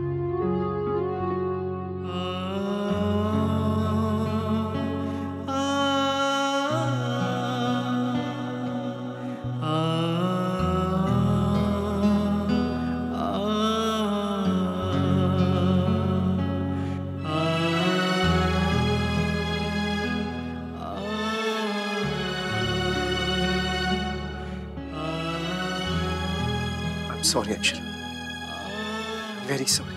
S17: Sorry Akshara, very sorry.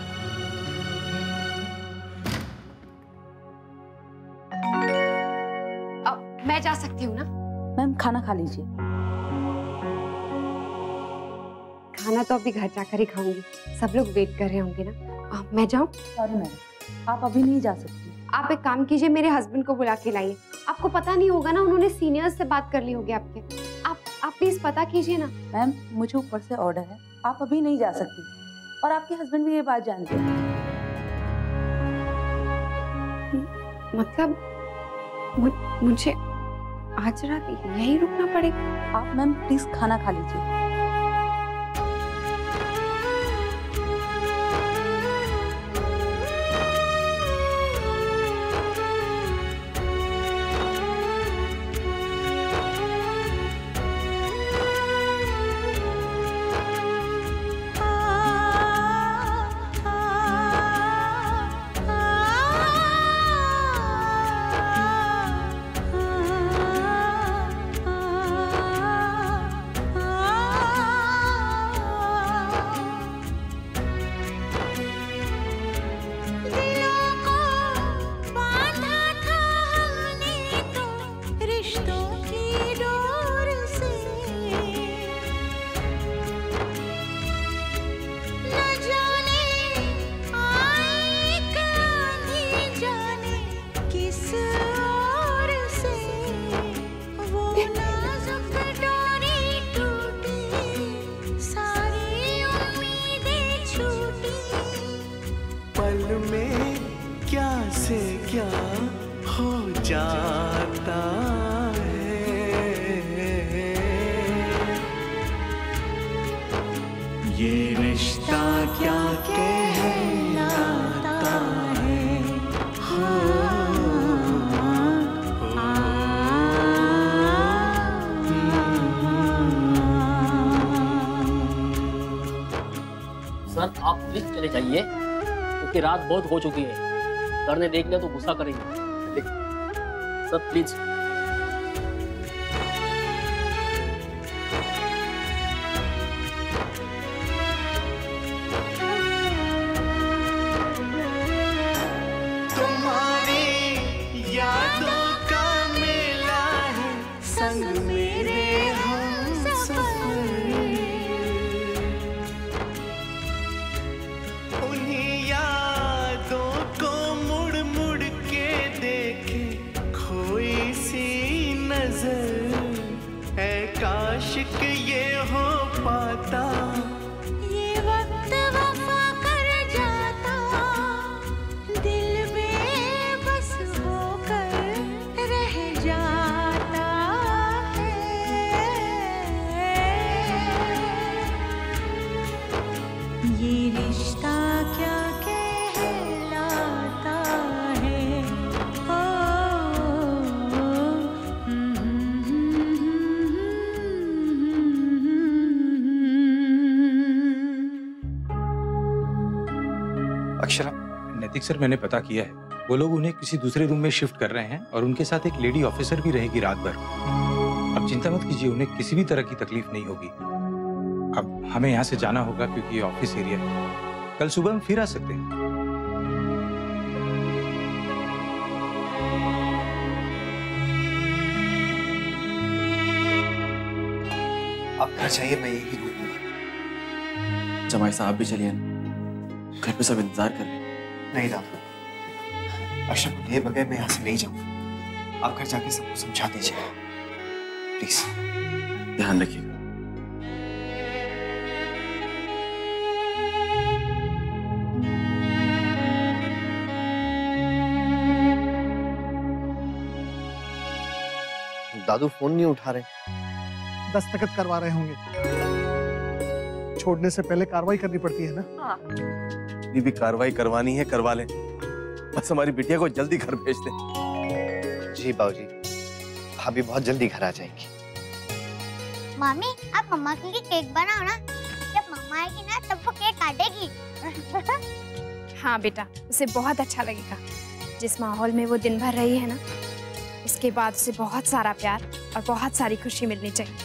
S5: अब मैं जा सकती हूँ ना?
S15: मैम खाना खा लीजिए।
S5: खाना तो अभी घर जाकर ही खाऊंगी, सब लोग वेट कर रहे होंगे ना। मैं जाऊँ?
S15: सॉरी मैम, आप अभी नहीं जा सकती।
S5: आप एक काम कीजिए, मेरे हस्बैंड को बुला के लाइए। आपको पता नहीं होगा ना, उन्होंने सीनियर्स से बात कर ली होगी आपके। आप प्लीज पता कीजिए ना।
S15: मैम मुझे ऊपर से ऑर्डर है, आप अभी नहीं जा सकती, और आपके हस्बैंड भी ये बात जानते हैं।
S5: मतलब मुझे आज रात यहीं रुकना पड़ेगा?
S15: आप मैम प्लीज खाना खा लीजिए।
S16: क्या हो जाता है, ये रिश्ता क्या कहलाता है।
S19: सर आप प्लीज चले जाइए, क्योंकि रात बहुत हो चुकी है। सर ने देख लिया तो गुस्सा करेंगे। Sir please.
S16: तुम्हारी यादों का मेला है, संग मेरे हमसफर। उन्हीं यादों को मुड़ मुड़ के देखे खोई सी नजर। है काश कि ये हो पाता,
S21: ये वक्त वफा कर जाता, दिल बेबस होकर रह जाता है। ये रिश्ता क्या कहलाता है।
S8: नैतिक सर, मैंने पता किया है, वो लोग उन्हें किसी दूसरे रूम में शिफ्ट कर रहे हैं और उनके साथ एक लेडी ऑफिसर भी रहेगी रात भर। अब चिंता मत कीजिए, उन्हें किसी भी तरह की तकलीफ नहीं होगी। अब हमें यहाँ से जाना होगा क्योंकि ये ऑफिस एरिया है। कल सुबह हम फिर आ सकते हैं।
S17: आप घर जाइए, मैं यही रुकूंगा।
S13: जमाई साहब भी चलिए ना, घर पे सब इंतजार कर रहे हैं।
S17: नहीं दादा, अक्षर को लिए बगैर मैं यहाँ से नहीं जाऊंगा। आप घर जाके सबको समझा दीजिए प्लीज।
S13: ध्यान रखिएगा।
S17: दादू फोन नहीं उठा रहे।
S9: दस्तखत करवा रहे होंगे। छोड़ने से पहले कार्रवाई करनी पड़ती है ना।
S1: भी कार्रवाई करवानी है, करवा लें, बस हमारी बिटिया को जल्दी घर भेज दें।
S17: जी बाबूजी, भाभी बहुत जल्दी घर आ जाएंगी।
S4: मामी, आप मम्मा के लिए केक बनाओ ना। जब मम्मा आएगी ना तब वो केक काटेगी।
S3: हाँ बेटा, उसे बहुत अच्छा लगेगा। जिस माहौल में वो दिन भर रही है ना, इसके बाद उसे बहुत सारा प्यार और बहुत सारी खुशी मिलनी चाहिए।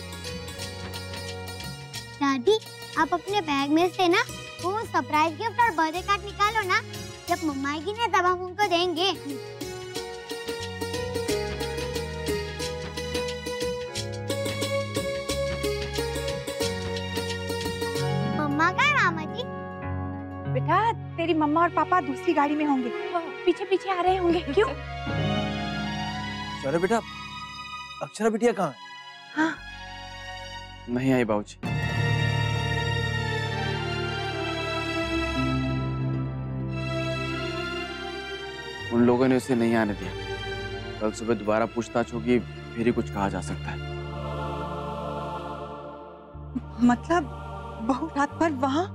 S4: दादी, आप अपने बैग में से ना वो सरप्राइज गिफ्ट और बर्थडे कार्ड निकालो ना। जब मम्मा आएगी ना तब हम उनको देंगे। मम्मा का मामा जी?
S11: बेटा, तेरी मम्मा और पापा दूसरी गाड़ी में होंगे, पीछे पीछे आ रहे होंगे। क्यों?
S1: चलो बेटा, अक्षरा बिटिया कहाँ है?
S11: हाँ।
S13: नहीं आई बाबूजी। उन लोगों ने उसे नहीं आने दिया। कल सुबह दोबारा पूछताछ होगी, फिर ही कुछ कहा जा सकता है।
S11: मतलब बहू रात भर वहाँ?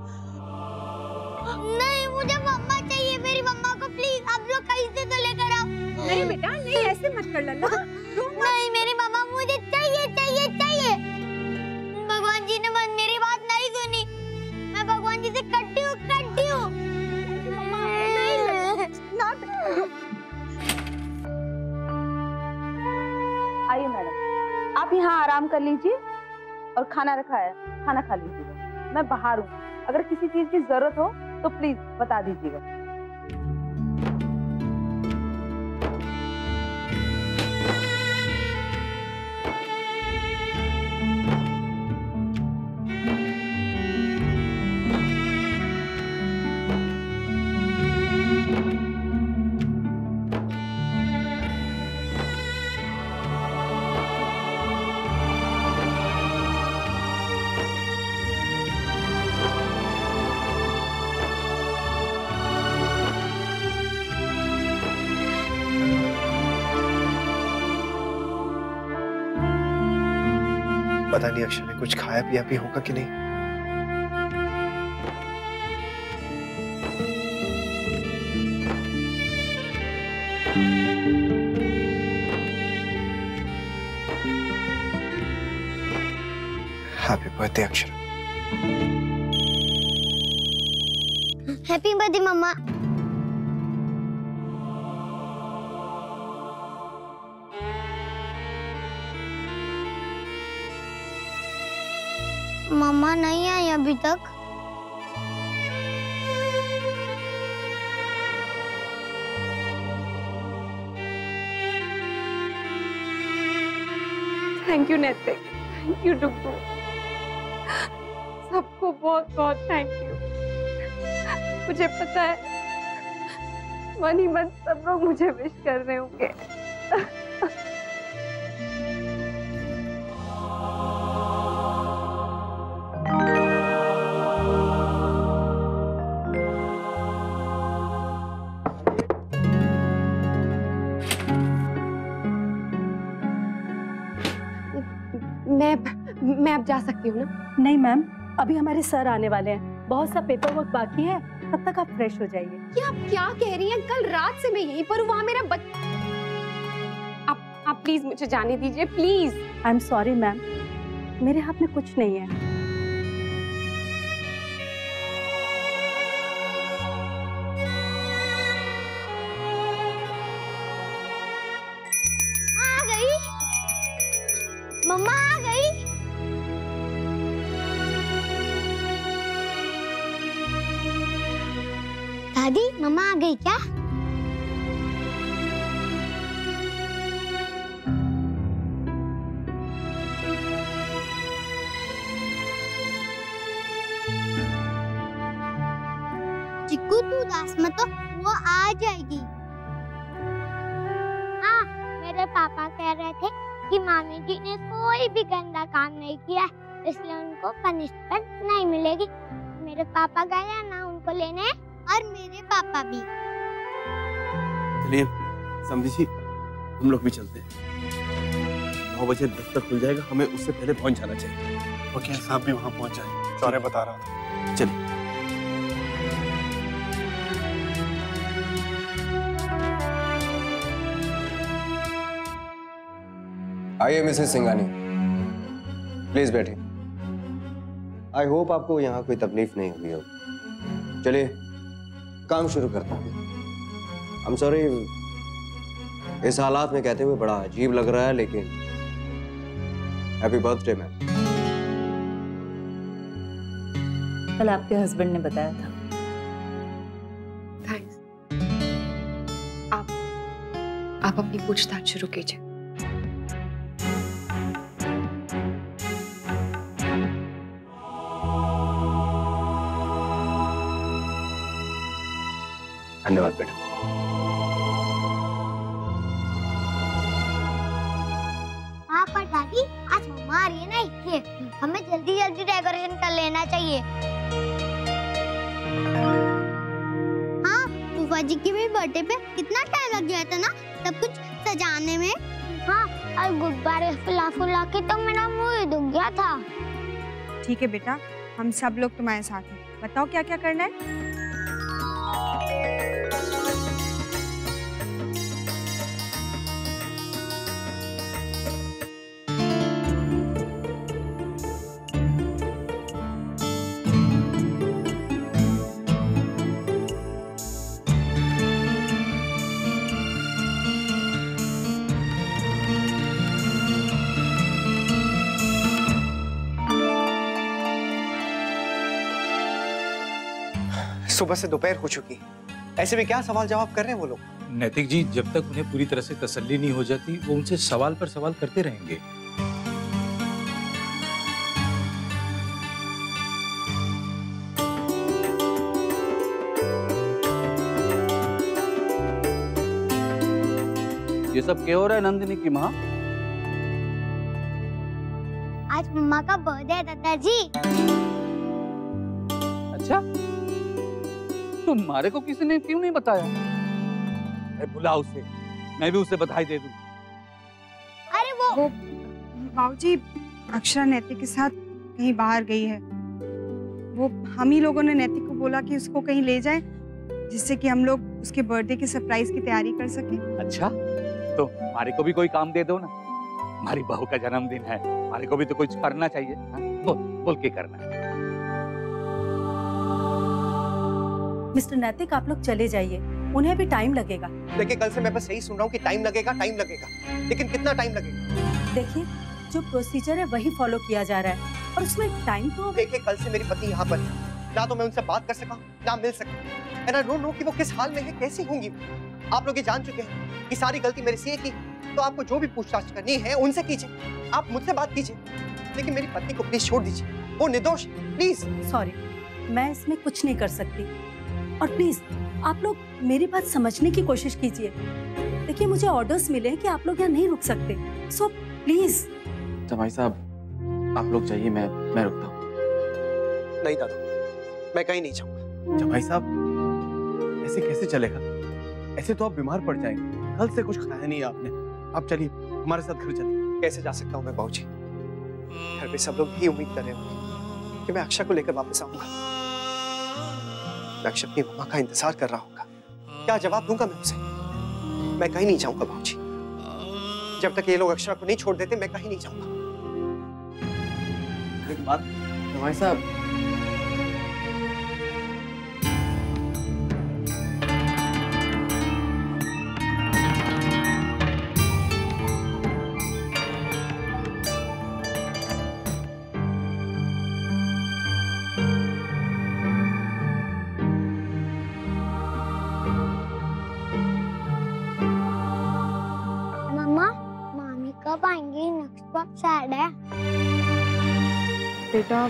S4: नहीं, मुझे मम्मा चाहिए। मेरी मम्मा को प्लीज आप लोग कहीं से तो लेकर आओ।
S11: नहीं बेटा, नहीं, ऐसे मत कर लल्ला।
S4: नहीं, मेरी मम्मा मुझे चाहिए चाहिए चाहिए। भगवान जी ने मेरी बात नहीं सुनी। मैं भगवान जी से कट्टी हूँ।
S15: आइए मैडम, आप यहाँ आराम कर लीजिए और खाना रखा है, खाना खा लीजिएगा। मैं बाहर हूँ, अगर किसी चीज की जरूरत हो तो प्लीज बता दीजिएगा।
S17: पता नहीं अक्षर ने कुछ खाया पिया भी होगा कि नहीं। हैप्पी बर्थडे अक्षर।
S4: हैप्पी बर्थडे मम्मा। मम्मा नहीं आई अभी तक।
S5: थैंक यू नैतिक, थैंक यू डुगू, सबको बहुत बहुत थैंक यू। मुझे पता है मन ही मन सब लोग मुझे विश कर रहे होंगे। मैं अब जा सकती हूँ ना?
S14: नहीं मैम, अभी हमारे सर आने वाले हैं, बहुत सा पेपर वर्क बाकी है, तब तक आप फ्रेश हो जाइए।
S5: ये आप क्या कह रही हैं? कल रात से मैं यहीं पर हूँ, वहाँ मेरा आप प्लीज मुझे जाने दीजिए, please.
S14: I am sorry ma'am, मेरे हाथ में कुछ नहीं है।
S4: मम्मा आ गई। दादी मम्मा आ गई क्या? चिक्कू तू उदास मत हो, वो आ जाएगी। हाँ, मेरे पापा कह रहे थे कि मामी जी ने कोई भी गंदा काम नहीं किया, इसलिए उनको पनिशमेंट नहीं मिलेगी। मेरे पापा गए हैं ना उनको लेने, और मेरे पापा भी।
S1: चलिए समझी जी, हम लोग भी चलते हैं। 9 बजे दफ्तर खुल जाएगा, हमें उससे पहले पहुंच जाना चाहिए।
S9: वकील साहब भी वहाँ पहुँच जाए, शौर्य बता रहा था।
S1: चलिए।
S10: आइए मिसेस सिंघानी, प्लीज बैठिए। आई होप आपको यहाँ कोई तकलीफ नहीं हुई हो। चलिए काम शुरू करते हैं। I'm sorry, इस हालात में कहते हुए बड़ा अजीब लग रहा है, लेकिन हैप्पी बर्थडे मैम।
S15: कल आपके हस्बैंड ने बताया था।
S3: थैंक्स। आप अपनी पूछताछ शुरू कीजिए।
S10: धन्यवाद बेटा।
S4: हाँ पर दादी, आज मम्मा आ रही है ना इसलिए हमें जल्दी जल्दी डेकोरेशन कर लेना चाहिए। हाँ, फूफा जी की भी बर्थडे पे कितना टाइम लग गया था ना सब कुछ सजाने में। हाँ, और गुब्बारे फुला फुला के तो मेरा मुंह ही दुख गया था।
S2: ठीक है बेटा, हम सब लोग तुम्हारे साथ हैं। बताओ क्या क्या करना है।
S17: सुबह से दोपहर हो चुकी है, ऐसे में क्या सवाल जवाब कर रहे हैं वो लोग?
S8: नैतिक जी, जब तक उन्हें पूरी तरह से तसल्ली नहीं हो जाती, वो उनसे सवाल पर सवाल करते रहेंगे।
S13: ये सब क्या हो रहा है नंदिनी की माँ?
S4: आज मम्मा का बर्थडे है दादाजी।
S13: अच्छा, तुम्हारे को किसी ने क्यों नहीं बताया? अरे बुला उसे, मैं भी उसे बधाई दे दूं।
S4: अरे वो
S2: बाबूजी, अक्षरा नैतिक के साथ कहीं बाहर गई है। वो हम ही लोगों ने नैतिक को बोला कि उसको कहीं ले जाए, जिससे कि हम लोग उसके बर्थडे की सरप्राइज की तैयारी कर सके।
S13: अच्छा, तो हमारे को भी कोई काम दे दो ना। हमारी बहू का जन्मदिन है, हमारे को भी तो कुछ करना चाहिए। बोल के करना।
S14: मिस्टर नैतिक, आप लोग चले जाइए, उन्हें भी टाइम लगेगा।
S17: देखिए, कल से मैं बस यही सुन रहा हूँ कि टाइम लगेगा, लेकिन कितना टाइम लगेगा?
S14: देखिए, जो प्रोसीजर है वही फॉलो किया जा रहा है, और उसमें टाइम तो।
S17: देखिए, कल से मेरी पत्नी यहाँ पर है, ना तो मैं उनसे बात कर सका, ना मिल सका। एंड आई डोंट नो कि वो किस हाल में है, कैसी होंगी। आप लोग ये जान चुके हैं कि सारी गलती मेरे से की, तो आपको जो भी पूछताछ करनी है उनसे कीजिए, आप मुझसे बात कीजिए, लेकिन मेरी पत्नी को प्लीज छोड़ दीजिए, वो निर्दोष है, प्लीज।
S14: सॉरी, मैं इसमें कुछ नहीं कर सकती, और प्लीज आप लोग मेरी बात समझने की कोशिश कीजिए। देखिए, मुझे ऑर्डर्स मिले हैं कि आप लोग यहाँ नहीं रुक सकते, सो प्लीज।
S13: जमाई साहब, आप लोग जाइए, मैं रुकता हूँ।
S17: नहीं दादा, मैं कहीं नहीं जाऊंगा।
S1: जमाई साहब, ऐसे कैसे चलेगा? ऐसे तो आप बीमार पड़ जाएंगे। कल से कुछ खाया नहीं आपने। आप चलिए, हमारे साथ घर चलिए।
S17: कैसे जा सकता हूँ मैं बाबूजी? घर पे सब लोग ही उम्मीद कर रहे होंगे कि मैं अक्षय को लेकर वापस आऊंगा। मैं अक्षय अपनी मम्मा का इंतजार कर रहा होगा। क्या जवाब दूंगा मैं उसे? मैं कहीं नहीं जाऊंगा बाबूजी। जब तक ये लोग अक्षरा को नहीं छोड़ देते, मैं कहीं नहीं जाऊंगा।
S13: एक बात जमाई साहब,
S4: सैड है।
S18: बेटा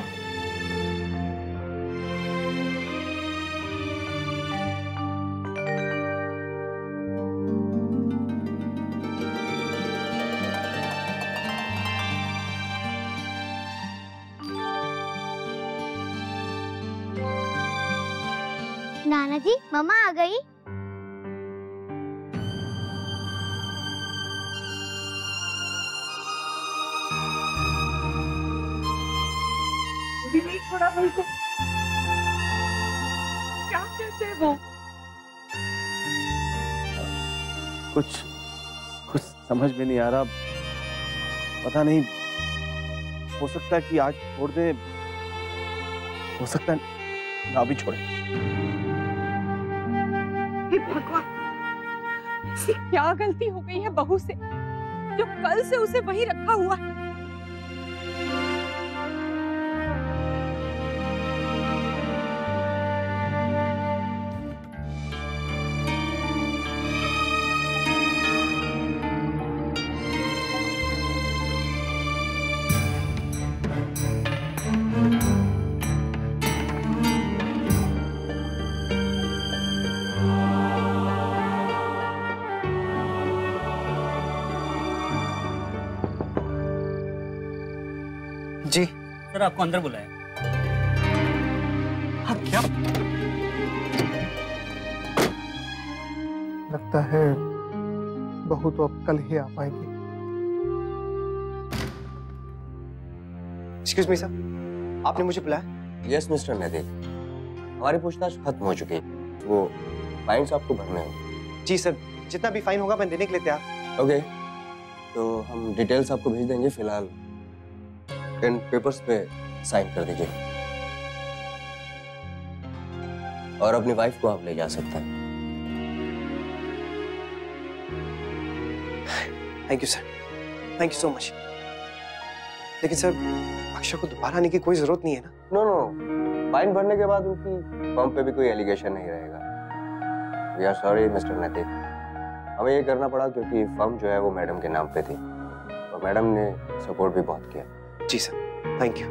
S4: नाना जी, मम्मा आ गई।
S18: नहीं छोड़ा भाई को। क्या कहते हैं वो?
S1: कुछ कुछ समझ में नहीं आ रहा। पता नहीं, हो सकता है कि आज छोड़ दे, हो सकता है ना भी छोड़े।
S11: हे भगवान, इससे क्या गलती हो गई है बहू से, जो कल से उसे वहीं रखा हुआ है।
S17: जी
S19: सर, आपको अंदर बुलाया।
S17: हाँ, क्या?
S9: लगता है बहू तो अब कल ही आ पाएगी।
S17: एक्सक्यूज मी सर, आपने मुझे बुलाया?
S10: यस मिस्टर नैतिक, हमारी पूछताछ खत्म हो चुकी है। वो फाइन्स आपको भरने हैं।
S17: जी सर, जितना भी फाइन होगा मैं देने के लिए तैयार।
S10: ओके, तो हम डिटेल्स आपको भेज देंगे। फिलहाल इन पेपर्स पे साइन कर दीजिए और अपनी वाइफ को आप ले जा सकते हैं।
S17: Thank you sir, thank you so much. लेकिन सर, अक्षय को दोबारा आने की कोई जरूरत नहीं है ना?
S10: नो नो, फाइन भरने के बाद उनकी फर्म पे भी कोई एलिगेशन नहीं रहेगा। वी आर सॉरी मिस्टर नैतिक, हमें ये करना पड़ा क्योंकि फर्म जो है वो मैडम के नाम पे थी और मैडम ने सपोर्ट भी बहुत किया।
S17: जी सर, थैंक यू।